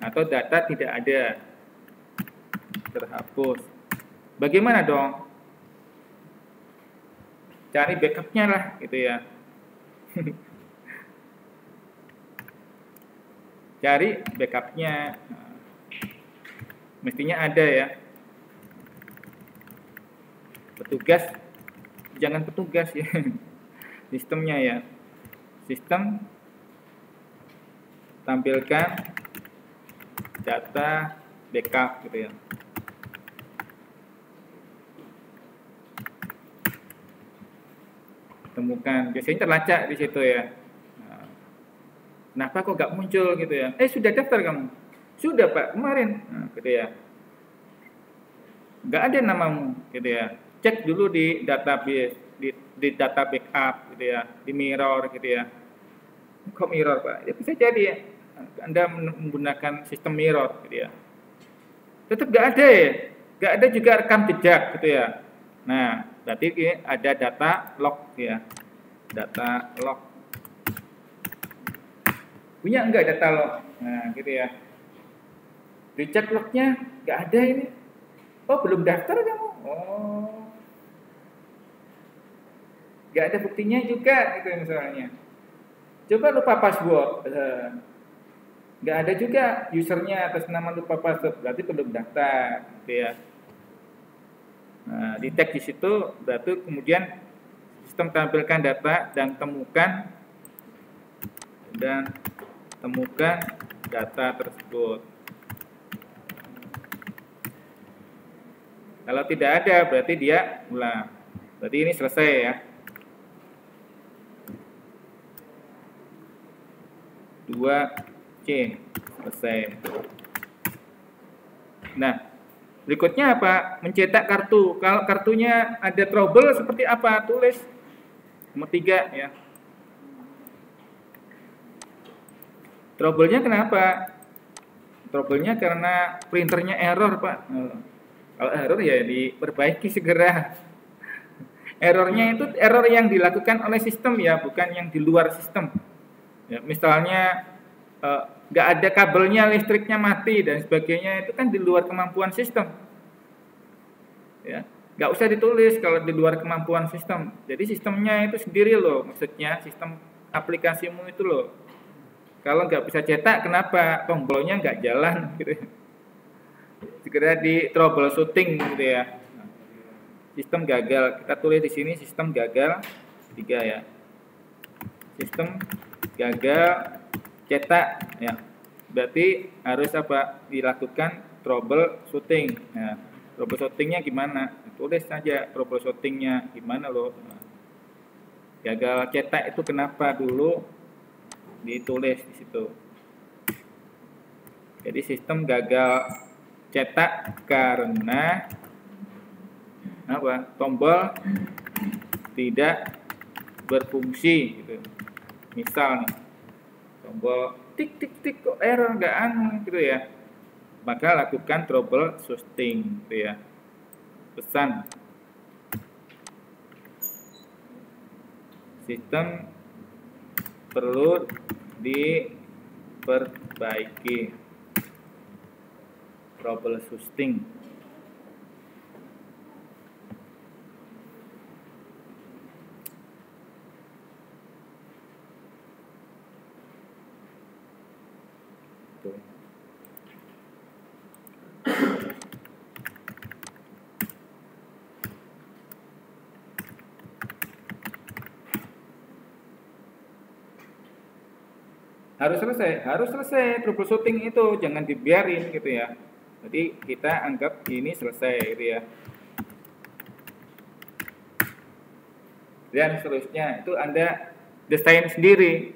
atau data tidak ada, terhapus. Bagaimana dong? Cari backupnya lah gitu ya. Cari backupnya, mestinya ada ya. Petugas, jangan petugas ya. Sistemnya ya. Sistem tampilkan data backup gitu ya. Temukan, biasanya terlacak di situ ya. Nah, kenapa kok nggak muncul gitu ya? Sudah daftar kamu? Sudah Pak, kemarin. Nah, gitu ya. Nggak ada namamu gitu ya. Cek dulu di database, di data backup gitu ya, di mirror gitu ya. Kok mirror Pak? Ya bisa jadi ya. Anda menggunakan sistem mirror gitu ya. Tetap nggak ada ya. Nggak ada juga rekam jejak gitu ya. Nah, berarti ada data log ya. Data log. Punya enggak data log? Nah, gitu ya. Dicek lognya nggak ada ini. Oh, belum daftar kamu? Oh. Nggak ada buktinya juga gitu misalnya. Coba lupa password. Nggak ada juga usernya atas nama lupa password, berarti belum daftar gitu ya. Nah, di tag di situ berarti kemudian sistem tampilkan data dan temukan data tersebut. Kalau tidak ada berarti dia ulang. Berarti ini selesai ya. 2C selesai. Nah, berikutnya apa? Mencetak kartu. Kalau kartunya ada trouble seperti apa? Tulis nomor 3 ya. Trouble-nya kenapa? trouble-nya karena printernya error, Pak. Kalau error ya diperbaiki segera. Errornya itu error yang dilakukan oleh sistem ya, bukan yang di luar sistem. Ya, misalnya nggak ada kabelnya, listriknya mati dan sebagainya, itu kan di luar kemampuan sistem. Ya, nggak usah ditulis kalau di luar kemampuan sistem. Jadi sistemnya itu sendiri loh, maksudnya sistem aplikasimu itu loh. Kalau nggak bisa cetak, kenapa tombolnya nggak jalan gitu? Segera di troubleshooting gitu ya. Sistem gagal, kita tulis di sini sistem gagal 3 ya. Sistem gagal cetak ya. Berarti harus apa? Dilakukan troubleshooting. Nah, troubleshootingnya gimana? Tulis saja troubleshootingnya gimana loh. Gagal cetak itu kenapa dulu, ditulis di situ. Jadi sistem gagal cetak karena apa? Tombol tidak berfungsi gitu. Misal nih, tombol tik tik tik kok error nggak anu gitu ya. Maka lakukan troubleshooting gitu ya. Pesan sistem perlu diperbaiki. Troubleshooting. Tuh. Harus selesai troubleshooting itu, jangan dibiarin gitu ya. Jadi kita anggap ini selesai gitu ya. Dan seterusnya itu Anda desain sendiri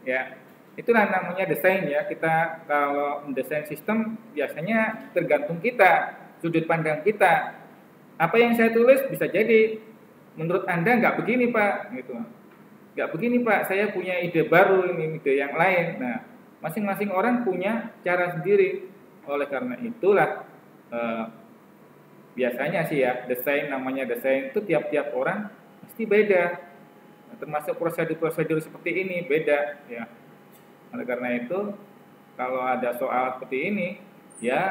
ya. Itulah namanya desain ya. Kita kalau mendesain sistem biasanya tergantung kita, sudut pandang kita. Apa yang saya tulis bisa jadi menurut Anda nggak begini Pak gitu. Nggak begini Pak, saya punya ide baru, ini ide yang lain. Nah, masing-masing orang punya cara sendiri. Oleh karena itulah biasanya sih ya, desain namanya desain itu tiap-tiap orang pasti beda. Termasuk prosedur-prosedur seperti ini beda ya. Oleh karena itu, kalau ada soal seperti ini, ya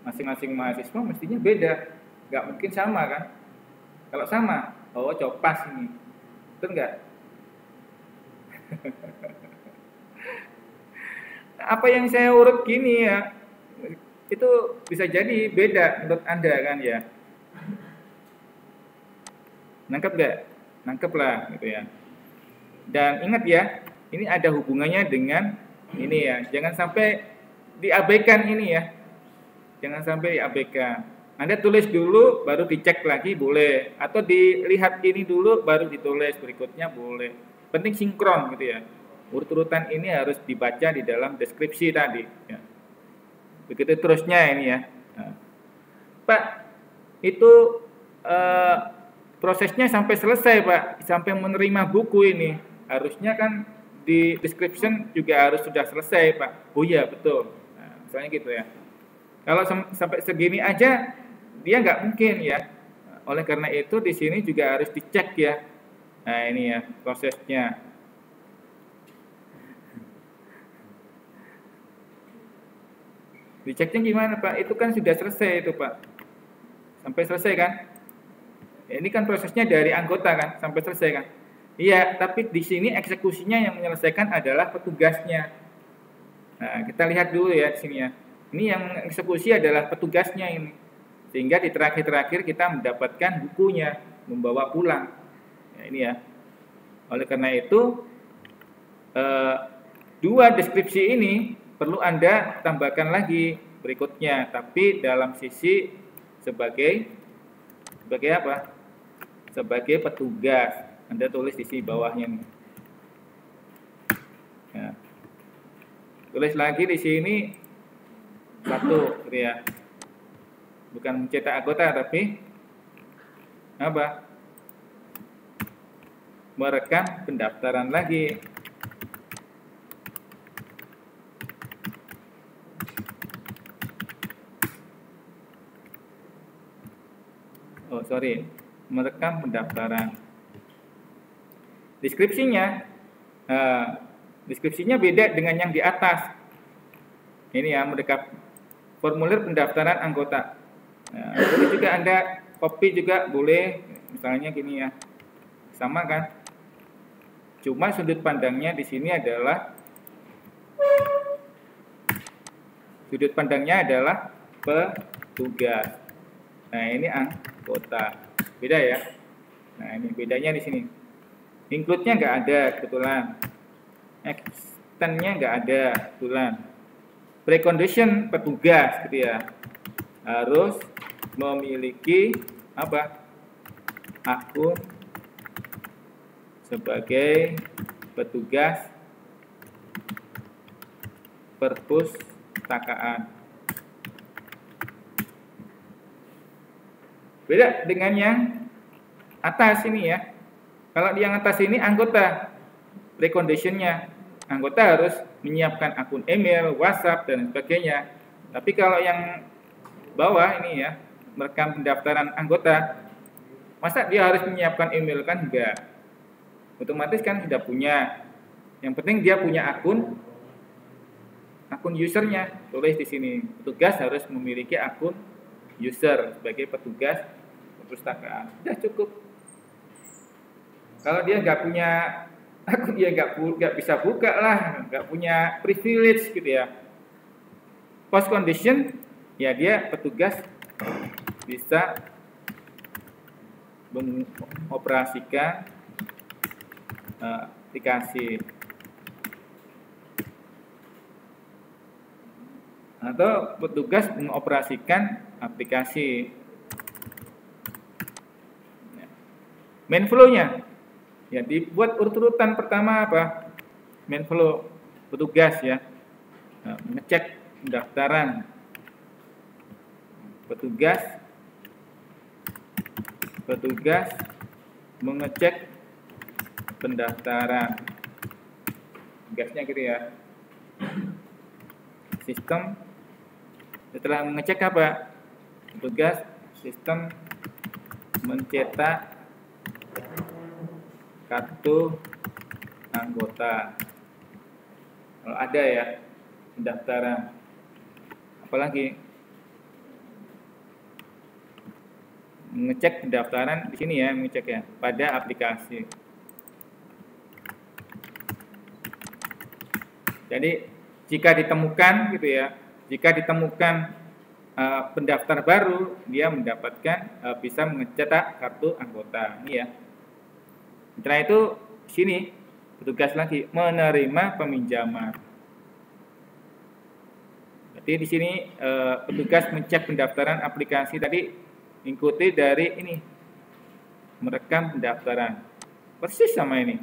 masing-masing mahasiswa mestinya beda. Nggak mungkin sama kan? Kalau sama, oh copas ini. Betul nggak? Apa yang saya urut gini ya, itu bisa jadi beda menurut Anda kan ya. Nangkep nggak? Nangkep lah gitu ya. Dan ingat ya, ini ada hubungannya dengan ini ya. Jangan sampai diabaikan ini ya. Jangan sampai diabaikan. Anda tulis dulu, baru dicek lagi boleh. Atau dilihat ini dulu, baru ditulis berikutnya boleh. Penting sinkron gitu ya. Urut-urutan ini harus dibaca di dalam deskripsi tadi. Ya. Begitu terusnya ini ya. Nah, Pak, itu prosesnya sampai selesai Pak, sampai menerima buku ini. Harusnya kan di description juga harus sudah selesai Pak. Oh iya betul. Nah, misalnya gitu ya. Kalau sampai segini aja dia nggak mungkin ya. Oleh karena itu di sini juga harus dicek ya. Nah ini ya prosesnya. Diceknya gimana Pak? Itu kan sudah selesai itu Pak. Sampai selesai kan? Ini kan prosesnya dari anggota kan, sampai selesai kan? Iya, tapi di sini eksekusinya yang menyelesaikan adalah petugasnya. Nah, kita lihat dulu ya di sini ya. Ini yang eksekusi adalah petugasnya ini. Sehingga di terakhir-terakhir kita mendapatkan bukunya, membawa pulang. Ya, ini ya. Oleh karena itu, dua deskripsi ini perlu Anda tambahkan lagi berikutnya, tapi dalam sisi sebagai apa? Sebagai petugas. Anda tulis di sini bawahnya nih. Ya. Tulis lagi di sini satu, gitu ya. Bukan mencetak anggota, tapi apa? Merekam pendaftaran lagi. merekam pendaftaran. Deskripsinya beda dengan yang di atas. Ini ya, merekam formulir pendaftaran anggota. Boleh juga Anda copy juga boleh, misalnya gini ya, sama kan? Cuma sudut pandangnya di sini adalah petugas. Nah, ini anggota. Beda ya. Nah, ini bedanya di sini. Include-nya nggak ada kebetulan. Extend-nya nggak ada kebetulan. Precondition petugas gitu ya. Harus memiliki apa? Akun sebagai petugas perpustakaan. Beda dengan yang atas ini ya. Kalau di yang atas ini anggota, preconditionnya anggota harus menyiapkan akun email, WhatsApp dan sebagainya. Tapi kalau yang bawah ini ya, merekam pendaftaran anggota, masa dia harus menyiapkan email? Kan enggak. Otomatis kan sudah punya. Yang penting dia punya akun usernya. Tulis di sini, petugas harus memiliki akun user sebagai petugas perpustakaan. Sudah cukup. Kalau dia nggak punya akun, ya nggak bisa buka lah, nggak punya privilege gitu ya. Post condition, ya dia petugas bisa mengoperasikan aplikasi atau petugas mengoperasikan aplikasi. Main flow-nya ya dibuat urut-urutan. Pertama apa? Main flow petugas ya, mengecek pendaftaran. Petugas mengecek pendaftaran. Tugasnya gitu ya. Sistem setelah mengecek apa? Petugas sistem mencetak kartu anggota. Kalau ada ya pendaftaran. Apalagi mengecek pendaftaran di sini ya, mengecek ya pada aplikasi. Jadi jika ditemukan gitu ya, pendaftar baru, dia mendapatkan bisa mencetak kartu anggota. Ini ya. Setelah itu sini petugas lagi menerima peminjaman. Jadi di sini petugas mencek pendaftaran aplikasi tadi ikuti dari ini merekam pendaftaran. Persis sama ini.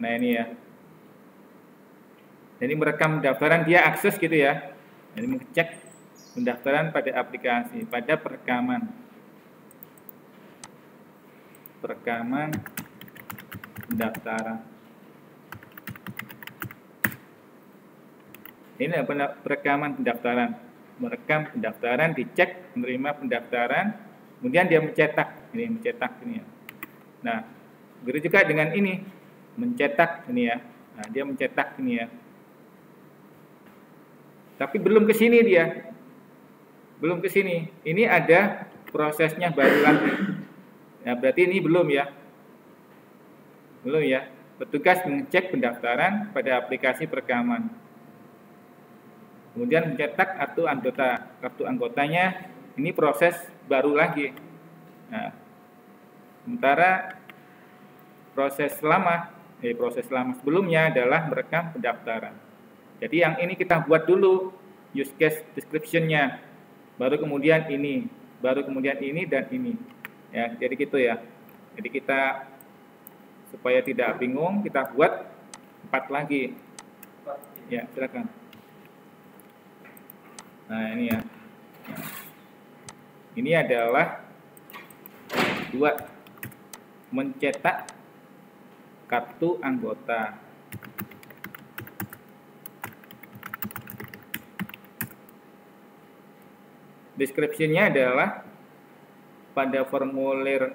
Nah, ini ya. Jadi merekam pendaftaran, dia akses gitu ya. Jadi mengecek pendaftaran pada aplikasi, pada perekaman pendaftaran. Ini perekaman pendaftaran. Merekam pendaftaran, dicek, menerima pendaftaran, kemudian dia mencetak. Ini mencetak ini ya. Nah, begitu juga dengan ini, mencetak ini ya. Nah, dia mencetak ini ya. Tapi belum ke sini dia. Belum ke sini. Ini ada prosesnya baru lagi. Ya, berarti ini belum ya. Belum ya. Petugas mengecek pendaftaran pada aplikasi perekaman. Kemudian mencetak kartu anggotanya. Ini proses baru lagi. Nah, sementara proses lama sebelumnya adalah merekam pendaftaran. Jadi yang ini kita buat dulu use case description-nya, baru kemudian ini, dan ini. Ya, jadi gitu ya. Jadi kita supaya tidak bingung, kita buat 4 lagi. Ya, silakan. Nah, ini ya. Ini adalah 2, mencetak kartu anggota. Deskripsinya adalah pada formulir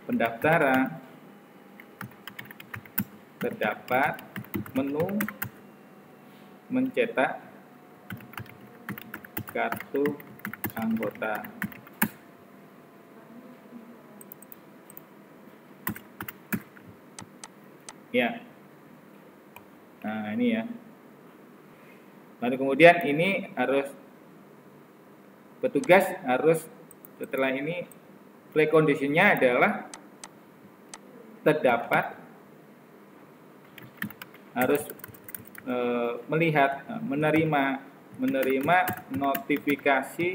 pendaftaran terdapat menu mencetak kartu anggota. Ya. Nah, ini ya. Lalu kemudian ini harus petugas harus setelah ini preconditionnya adalah terdapat harus melihat menerima notifikasi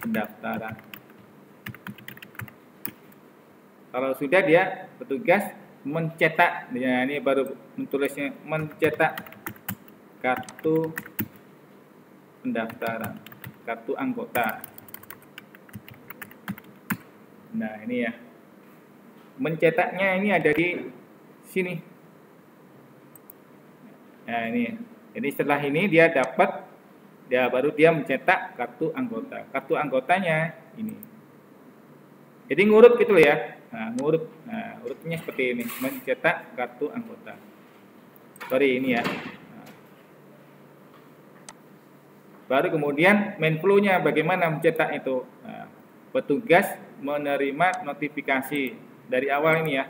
pendaftaran. Kalau sudah dia petugas mencetak, ya ini baru menulisnya mencetak kartu pendaftaran, kartu anggota. Nah, ini ya. Mencetaknya ini ada di sini. Nah, ini. Jadi setelah ini dia dapat, baru dia mencetak kartu anggota. Kartu anggotanya ini. Jadi ngurut gitu ya. Nah, ngurut. Nah, urutnya seperti ini, mencetak kartu anggota. Sorry ini ya. Nah. Baru kemudian main flow-nya bagaimana mencetak itu. Nah, petugas menerima notifikasi dari awal ini ya.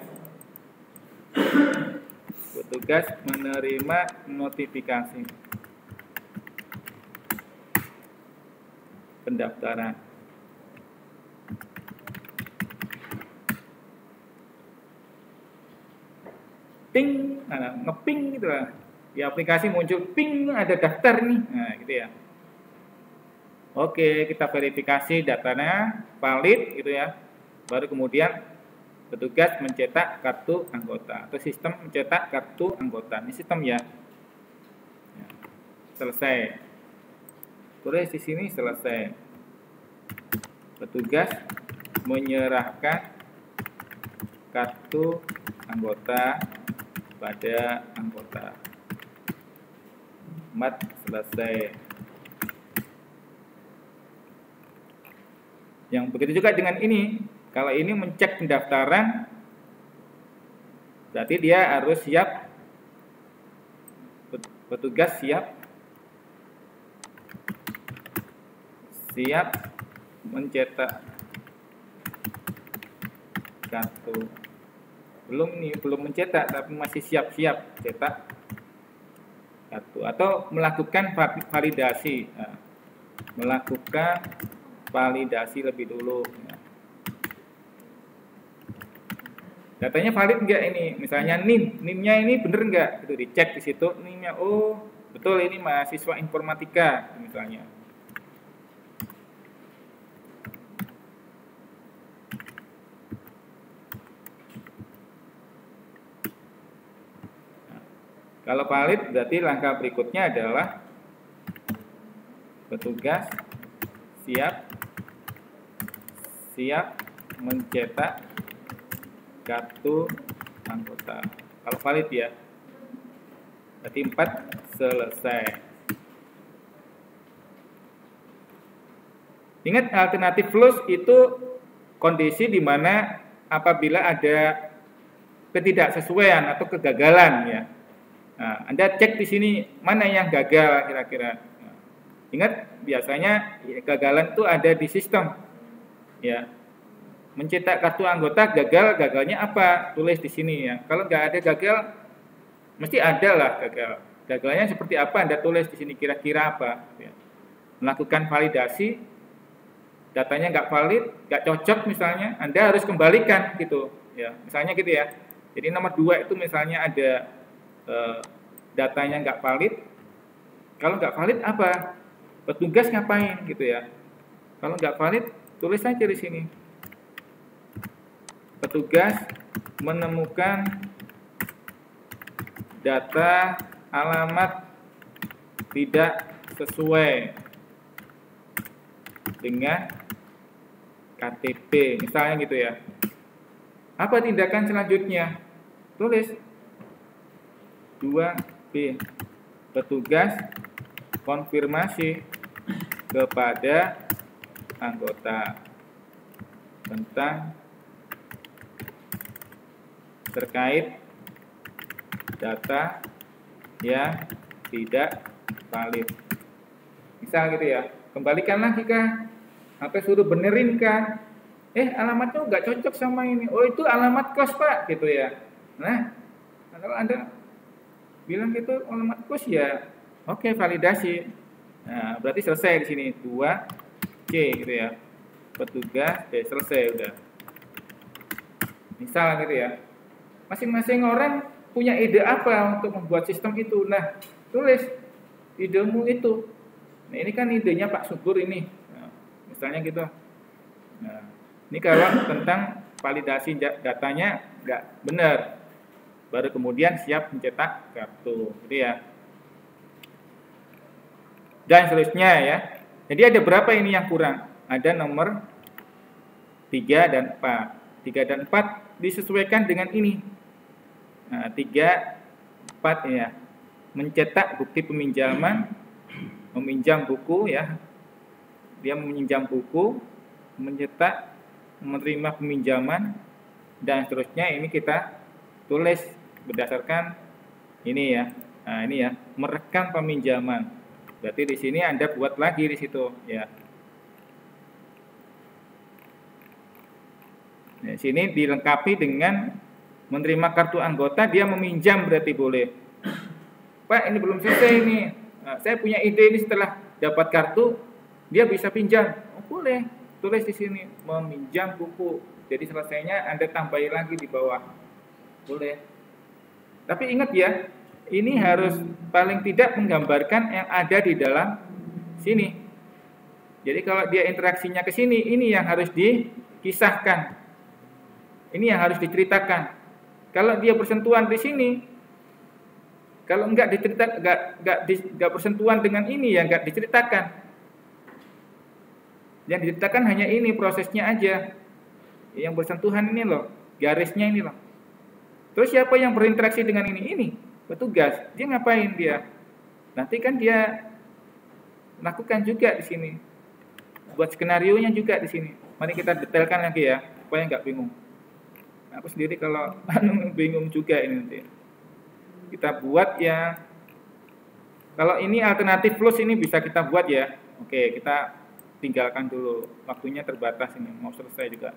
Petugas menerima notifikasi pendaftaran. Ping, ngeping gitu lah. Di aplikasi muncul ping, ada daftar nih. Nah, gitu ya. Oke, kita verifikasi datanya valid gitu ya. Baru kemudian petugas mencetak kartu anggota atau sistem mencetak kartu anggota. Ini sistem ya. Selesai. Tulis di sini selesai. Petugas menyerahkan kartu anggota pada anggota. Mat selesai. Yang begitu juga dengan ini. Kalau ini mencek pendaftaran, berarti dia harus siap, petugas siap mencetak kartu. Belum mencetak, tapi masih siap-siap cetak kartu. Atau melakukan validasi, melakukan validasi lebih dulu. Datanya valid enggak ini? Misalnya NIM-nya ini bener enggak? Itu dicek di situ NIM-nya. Oh, betul ini mahasiswa informatika misalnya. Nah, kalau valid berarti langkah berikutnya adalah petugas siap mencetak kartu anggota. Kalau valid ya, berarti 4 selesai. Ingat alternatif flows itu kondisi di mana apabila ada ketidaksesuaian atau kegagalan ya. Nah, Anda cek di sini mana yang gagal kira-kira. Nah, ingat biasanya kegagalan itu ada di sistem ya. Mencetak kartu anggota gagalnya apa? Tulis di sini ya. Kalau nggak ada gagal, mesti ada lah gagal. Gagalnya seperti apa? Anda tulis di sini kira-kira apa? Ya. Melakukan validasi, datanya nggak valid, nggak cocok misalnya, Anda harus kembalikan gitu. Ya, misalnya gitu ya. Jadi nomor 2 itu misalnya ada datanya nggak valid. Kalau nggak valid apa? Petugas ngapain gitu ya? Kalau nggak valid, tulis aja di sini. Petugas menemukan data alamat tidak sesuai dengan KTP, misalnya gitu ya. Apa tindakan selanjutnya? Tulis 2B. Petugas konfirmasi kepada anggota tentang terkait data yang tidak valid. Misal gitu ya, kembalikan lagi kah? Apa suruh benerin kah? Alamatnya nggak cocok sama ini. Oh, itu alamat kos Pak, gitu ya. Nah, kalau Anda bilang gitu alamat kos ya, oke, validasi. Nah, berarti selesai di sini 2C gitu ya. Petugas, selesai udah. Misal gitu ya. Masing-masing orang punya ide apa untuk membuat sistem itu. Nah, tulis idemu itu. Nah, ini kan idenya Pak Subur ini. Nah, misalnya gitu. Nah, ini kalau tentang validasi datanya nggak benar, baru kemudian siap mencetak kartu, gitu ya. Dan seterusnya ya. Jadi ada berapa ini yang kurang? Ada nomor 3 dan 4. 3 dan 4 disesuaikan dengan ini. Nah, 3, 4 ya. Mencetak bukti peminjaman, meminjam buku ya. Dia meminjam buku, mencetak, menerima peminjaman, dan seterusnya ini kita tulis berdasarkan ini ya. Nah, ini ya, merekam peminjaman. Berarti di sini Anda buat lagi di situ ya. Nah, sini dilengkapi dengan menerima kartu anggota, dia meminjam berarti boleh. Pak, ini belum selesai ini. Nah, saya punya ide ini setelah dapat kartu, dia bisa pinjam. Oh, boleh. Tulis di sini meminjam buku. Jadi selesainya Anda tambahin lagi di bawah. Boleh. Tapi ingat ya, ini harus paling tidak menggambarkan yang ada di dalam sini. Jadi kalau dia interaksinya ke sini, ini yang harus dikisahkan. Ini yang harus diceritakan. Kalau dia bersentuhan di sini, kalau enggak diceritakan, enggak bersentuhan dengan ini, ya enggak diceritakan. Yang diceritakan hanya ini prosesnya aja. Yang bersentuhan ini loh, garisnya ini loh. Terus siapa yang berinteraksi dengan ini? Ini petugas. Dia ngapain dia? Nanti kan dia lakukan juga di sini. Buat skenarionya juga di sini. Mari kita detailkan lagi ya, supaya nggak bingung. Aku sendiri kalau bingung juga ini nanti. Kita buat ya. Kalau ini alternatif plus ini bisa kita buat ya. Oke, kita tinggalkan dulu. Waktunya terbatas ini, mau selesai juga.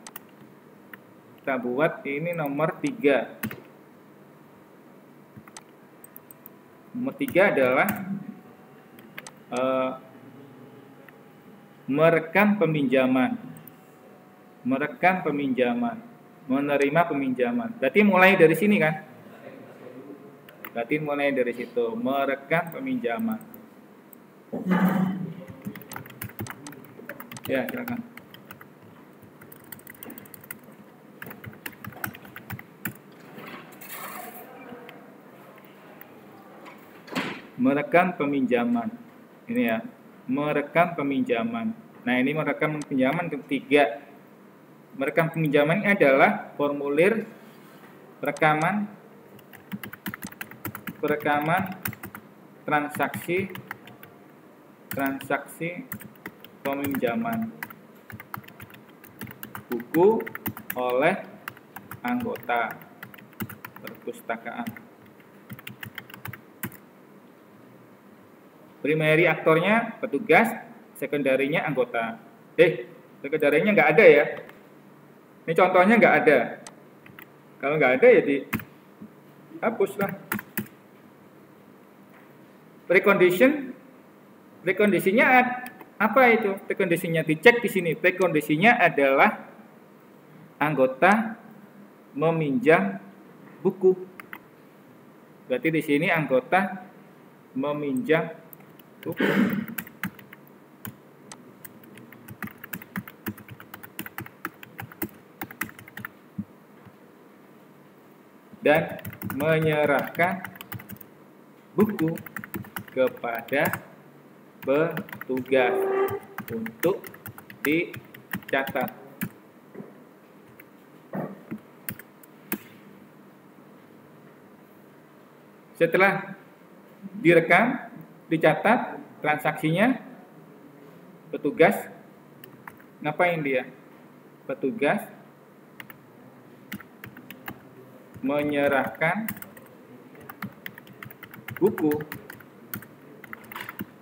Kita buat ini nomor 3. Nomor 3 adalah merekam peminjaman. Merekam peminjaman. Menerima peminjaman. Berarti mulai dari sini kan? Berarti mulai dari situ. Merekam peminjaman. Ya, silakan. Merekam peminjaman. Ini ya, merekam peminjaman. Nah, ini merekam peminjaman ketiga. Merekam peminjaman ini adalah formulir rekaman transaksi peminjaman buku oleh anggota perpustakaan. Primary aktornya petugas, sekundarinya anggota. Sekundarinya nggak ada ya. Ini contohnya nggak ada. Kalau nggak ada ya dihapus lah. Prekondisinya apa itu? Prekondisinya dicek di sini. Prekondisinya adalah anggota meminjam buku. Berarti di sini anggota meminjam buku. Dan menyerahkan buku kepada petugas untuk dicatat. Setelah direkam, dicatat, transaksinya petugas ngapain dia? Petugas menyerahkan buku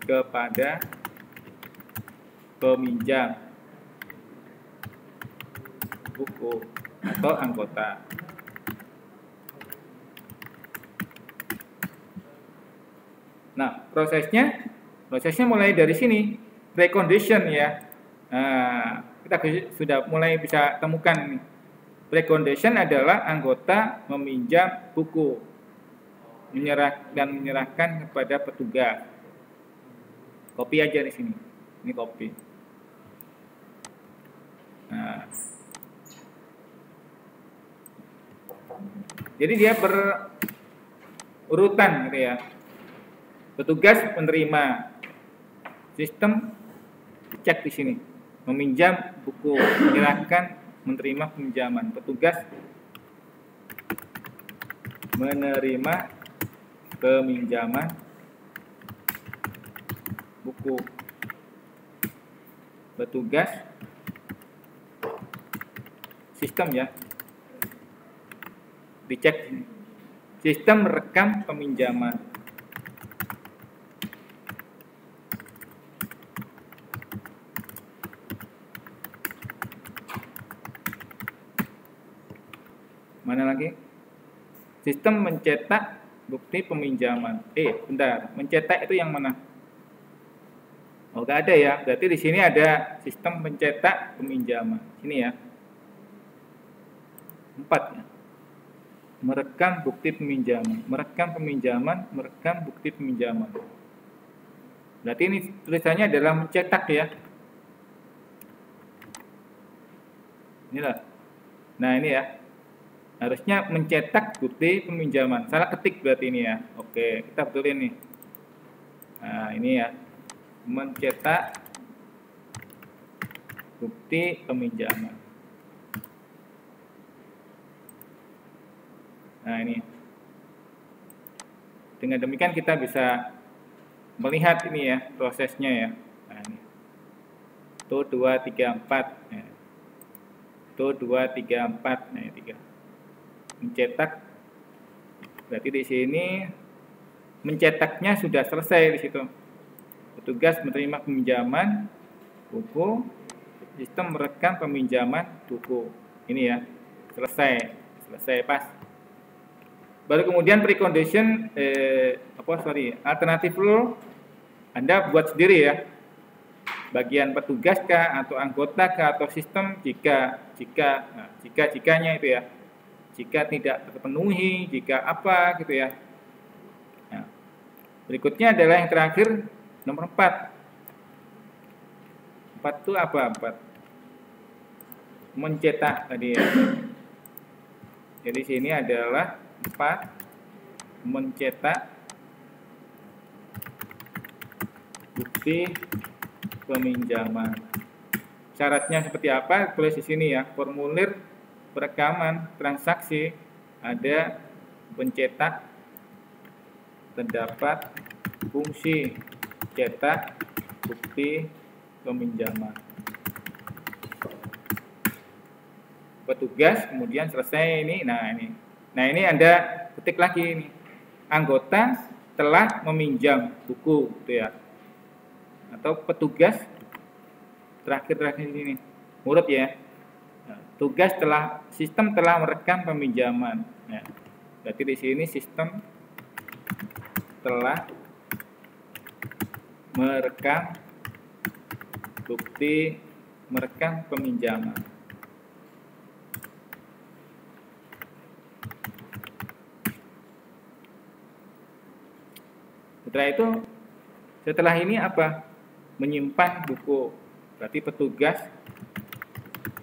kepada peminjam buku atau anggota. Nah, prosesnya mulai dari sini, precondition ya. Nah, kita sudah mulai bisa temukan nih. Precondition adalah anggota meminjam buku, menyerahkan kepada petugas. Copy aja di sini. Ini copy. Nah, jadi dia berurutan gitu ya. Petugas menerima, sistem cek di sini, meminjam buku, menyerahkan, menerima pinjaman. Petugas menerima peminjaman buku. Petugas sistem ya, dicek ini. Sistem rekam peminjaman. Mana lagi? Sistem mencetak bukti peminjaman. Bentar, mencetak itu yang mana? Oh, nggak ada ya. Berarti di sini ada sistem mencetak peminjaman. Sini ya. 4 ya. Merekam bukti peminjaman, merekam peminjaman, merekam bukti peminjaman. Berarti ini tulisannya adalah mencetak ya. Inilah. Nah, ini ya. Harusnya mencetak bukti peminjaman. Salah ketik berarti ini ya. Oke, kita betulin nih. Nah, ini ya. Mencetak bukti peminjaman. Nah, ini. Dengan demikian kita bisa melihat ini ya prosesnya ya. Nah, ini. Tuh 2 3 4. Nah. Tuh 2 3 4. Nah, 3. Mencetak, berarti di sini mencetaknya sudah selesai di situ. Petugas menerima peminjaman buku, sistem merekam peminjaman buku. Ini ya, selesai pas. Baru kemudian precondition alternative rule Anda buat sendiri ya. Bagian petugas kah atau anggota kah atau sistem jikanya itu ya. Jika tidak terpenuhi, jika apa gitu ya. Nah, berikutnya adalah yang terakhir nomor 4. 4 itu apa? 4 mencetak tadi ya. Jadi sini adalah 4 mencetak bukti peminjaman. Syaratnya seperti apa? Tulis di sini ya. Formulir perekaman transaksi ada pencetak, terdapat fungsi cetak bukti peminjaman. Petugas kemudian selesai ini. Nah ini Anda ketik lagi ini. Anggota telah meminjam buku gitu ya. Atau petugas terakhir ini. Urut ya. Tugas sistem telah merekam peminjaman. Ya. Berarti di sini sistem telah merekam peminjaman. Setelah ini apa? Menyimpan buku. Berarti petugas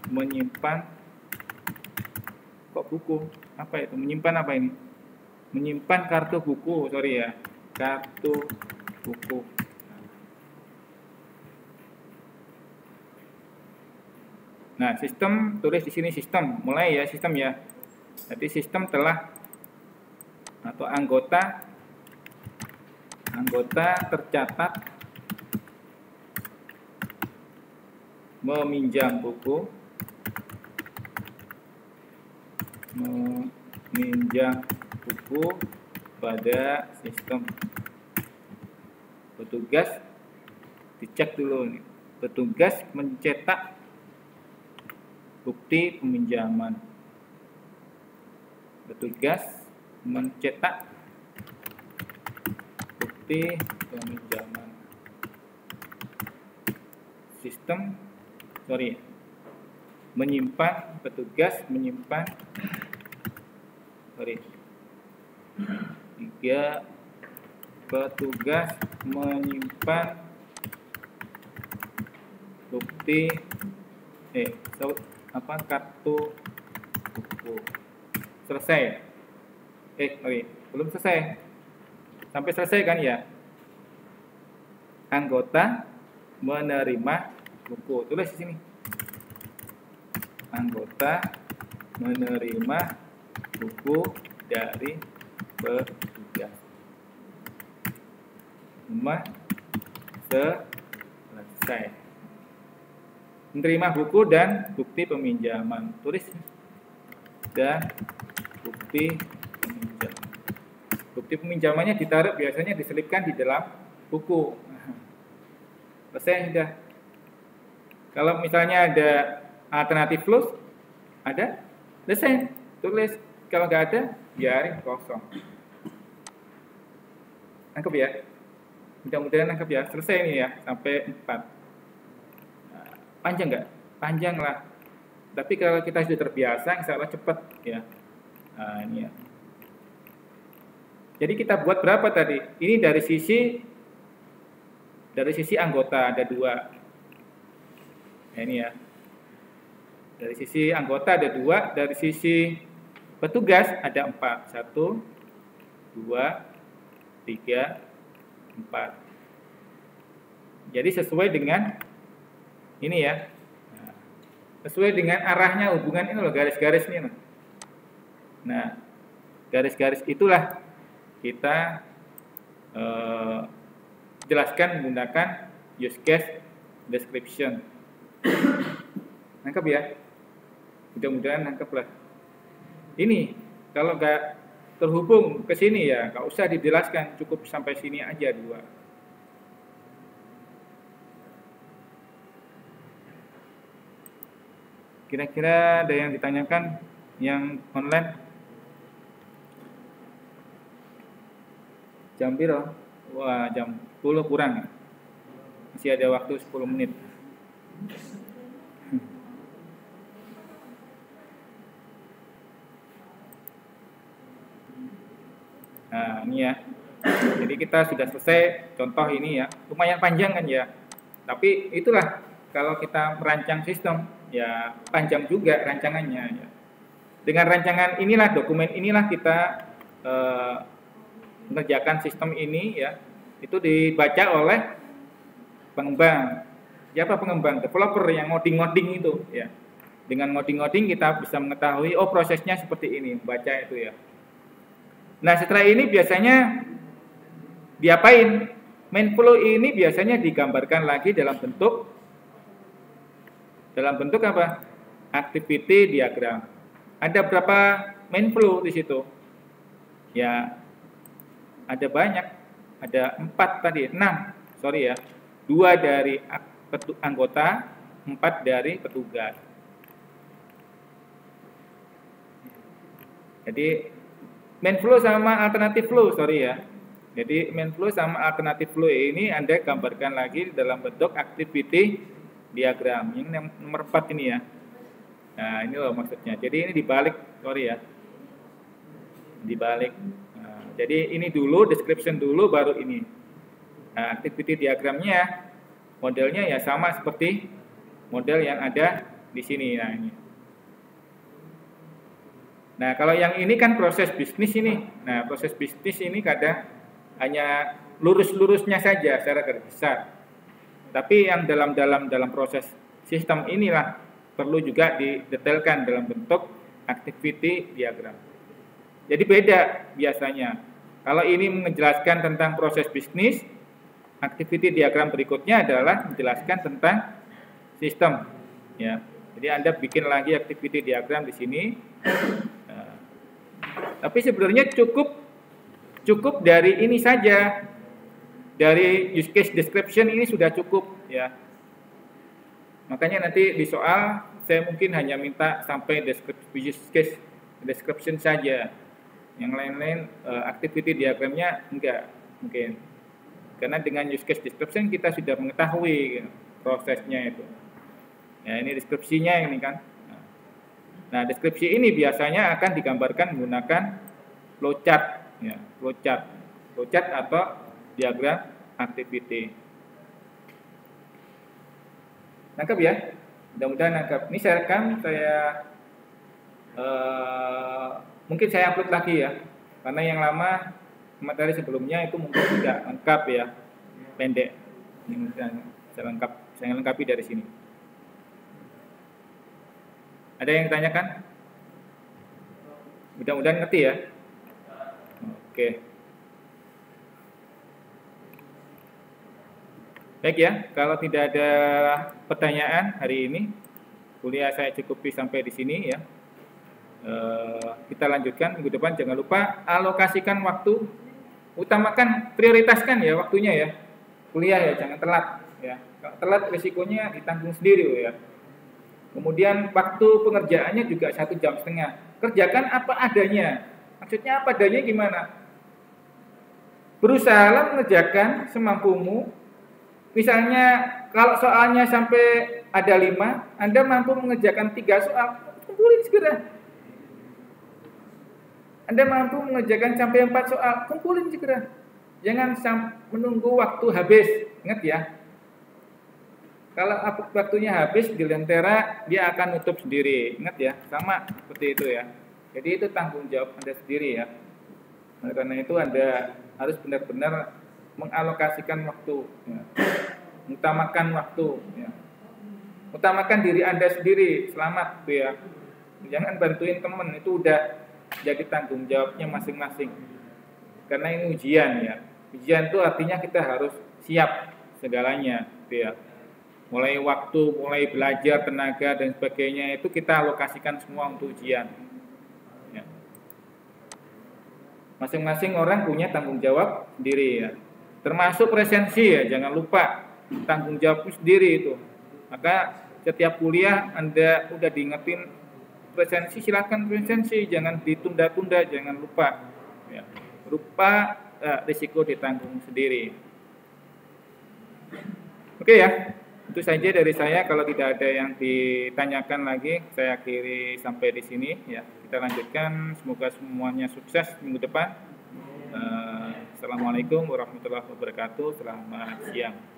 menyimpan buku apa itu? Menyimpan apa ini? Menyimpan kartu buku, kartu buku. Nah, sistem tulis di sini sistem, mulai ya sistem ya. Jadi sistem telah atau anggota tercatat meminjam buku, meminjam buku pada sistem. Petugas dicek dulu nih. Petugas mencetak bukti peminjaman. Petugas mencetak bukti peminjaman. Sistem, menyimpan, petugas menyimpan, 3, petugas menyimpan bukti kartu buku. Selesai. Belum selesai. Sampai selesai kan ya? Anggota menerima buku. Tulis di sini. Anggota menerima buku dari petugas. Selesai. Menerima buku dan bukti peminjaman. Tulis. Dan bukti peminjaman. Bukti peminjamannya ditaruh, biasanya diselipkan di dalam buku. Selesai sudah. Kalau misalnya ada alternatif flows, ada, selesai. Tulis. Kalau nggak ada, biarin kosong. Nangkep ya? Mudah-mudahan nangkep ya. Selesai nih ya, sampai 4. Panjang nggak? Panjang lah. Tapi kalau kita sudah terbiasa, insya Allah cepat ya. Nah, ini ya. Jadi kita buat berapa tadi? Ini dari sisi anggota ada 2. Nah, ini ya. Dari sisi anggota ada 2, dari sisi petugas ada 4. 1, 2, 3, 4. Jadi sesuai dengan ini ya. Sesuai dengan arahnya hubungan ini loh, garis-garis ini loh. Nah, garis-garis itulah kita jelaskan menggunakan use case description. Nangkep ya? Mudah-mudahan nangkep lah. Ini kalau nggak terhubung ke sini ya nggak usah dijelaskan, cukup sampai sini aja 2. Kira-kira ada yang ditanyakan yang online? Jam berapa? Wah, jam 10 kurang. Masih ada waktu 10 menit. Nah, ini ya. Jadi kita sudah selesai contoh ini ya. Lumayan panjang kan ya. Tapi itulah kalau kita merancang sistem ya panjang juga rancangannya ya. Dengan rancangan inilah, dokumen inilah kita mengerjakan sistem ini ya. Itu dibaca oleh pengembang. Siapa pengembang? Developer yang ngoding-ngoding itu ya. Dengan ngoding-ngoding kita bisa mengetahui oh prosesnya seperti ini, membaca itu ya. Nah, setelah ini biasanya diapain? Main flow ini biasanya digambarkan lagi dalam bentuk apa? Activity diagram. Ada berapa main flow di situ? Ya, ada banyak. Ada 4 tadi, 6. Sorry ya. 2 dari anggota, 4 dari petugas. Jadi main flow sama alternative flow, sorry ya. Jadi main flow sama alternative flow ini Anda gambarkan lagi dalam bentuk activity diagram. Yang nomor 4 ini ya. Nah, ini loh maksudnya. Jadi ini dibalik, sorry ya. Dibalik. Nah, jadi ini dulu, description dulu, baru ini. Nah, activity diagramnya, modelnya ya sama seperti model yang ada di sini. Nah, ini. Nah, kalau yang ini kan proses bisnis ini. Nah, proses bisnis ini kadang hanya lurus-lurusnya saja secara garis besar. Tapi yang dalam proses sistem inilah perlu juga didetailkan dalam bentuk activity diagram. Jadi beda biasanya. Kalau ini menjelaskan tentang proses bisnis, activity diagram berikutnya adalah menjelaskan tentang sistem. ya. Jadi Anda bikin lagi activity diagram di sini. Nah, tapi sebenarnya cukup dari ini saja, dari use case description ini sudah cukup ya. Makanya nanti di soal saya mungkin hanya minta sampai use case description saja. Yang lain-lain activity diagramnya enggak mungkin. Karena dengan use case description kita sudah mengetahui prosesnya itu. Ya, ini deskripsinya ini kan. Nah, deskripsi ini biasanya akan digambarkan menggunakan flowchart ya, flowchart atau diagram activity. Nangkep ya? Mudah-mudahan nangkep. Ini saya rekam, mungkin saya upload lagi ya, karena yang lama materi sebelumnya itu mungkin tidak lengkap ya, pendek. Ini saya lengkapi dari sini. Ada yang tanyakan? Mudah-mudahan ngerti ya. Oke. Baik ya, kalau tidak ada pertanyaan hari ini, kuliah saya cukupi sampai di sini ya. Kita lanjutkan minggu depan. Jangan lupa alokasikan waktu, utamakan, prioritaskan ya waktunya ya. Kuliah ya, jangan telat ya. Kalau telat risikonya ditanggung sendiri ya. Kemudian waktu pengerjaannya juga 1,5 jam. Kerjakan apa adanya. Maksudnya apa adanya gimana? Berusaha mengerjakan semampumu. Misalnya kalau soalnya sampai ada 5, Anda mampu mengerjakan 3 soal, kumpulin segera. Anda mampu mengerjakan sampai 4 soal, kumpulin segera. Jangan menunggu waktu habis. Ingat ya. Kalau waktunya habis di Lentera, dia akan nutup sendiri. Ingat ya, sama seperti itu ya. Jadi itu tanggung jawab Anda sendiri ya. Oleh karena itu Anda harus benar-benar mengalokasikan waktu ya. Utamakan waktu ya. Utamakan diri Anda sendiri, selamat ya. Jangan bantuin teman, itu udah jadi tanggung jawabnya masing-masing. Karena ini ujian ya. Ujian itu artinya kita harus siap segalanya ya. Mulai waktu, mulai belajar, tenaga dan sebagainya itu kita alokasikan semua untuk ujian ya. Masing-masing orang punya tanggung jawab sendiri ya. Termasuk presensi ya, jangan lupa tanggung jawab sendiri itu. Maka setiap kuliah Anda udah diingetin presensi, silakan presensi, jangan ditunda-tunda, jangan lupa ya. Berupa risiko ditanggung sendiri. Oke ya, itu saja dari saya. Kalau tidak ada yang ditanyakan lagi, saya akhiri sampai di sini ya. Kita lanjutkan, semoga semuanya sukses minggu depan. Assalamualaikum warahmatullahi wabarakatuh. Selamat siang.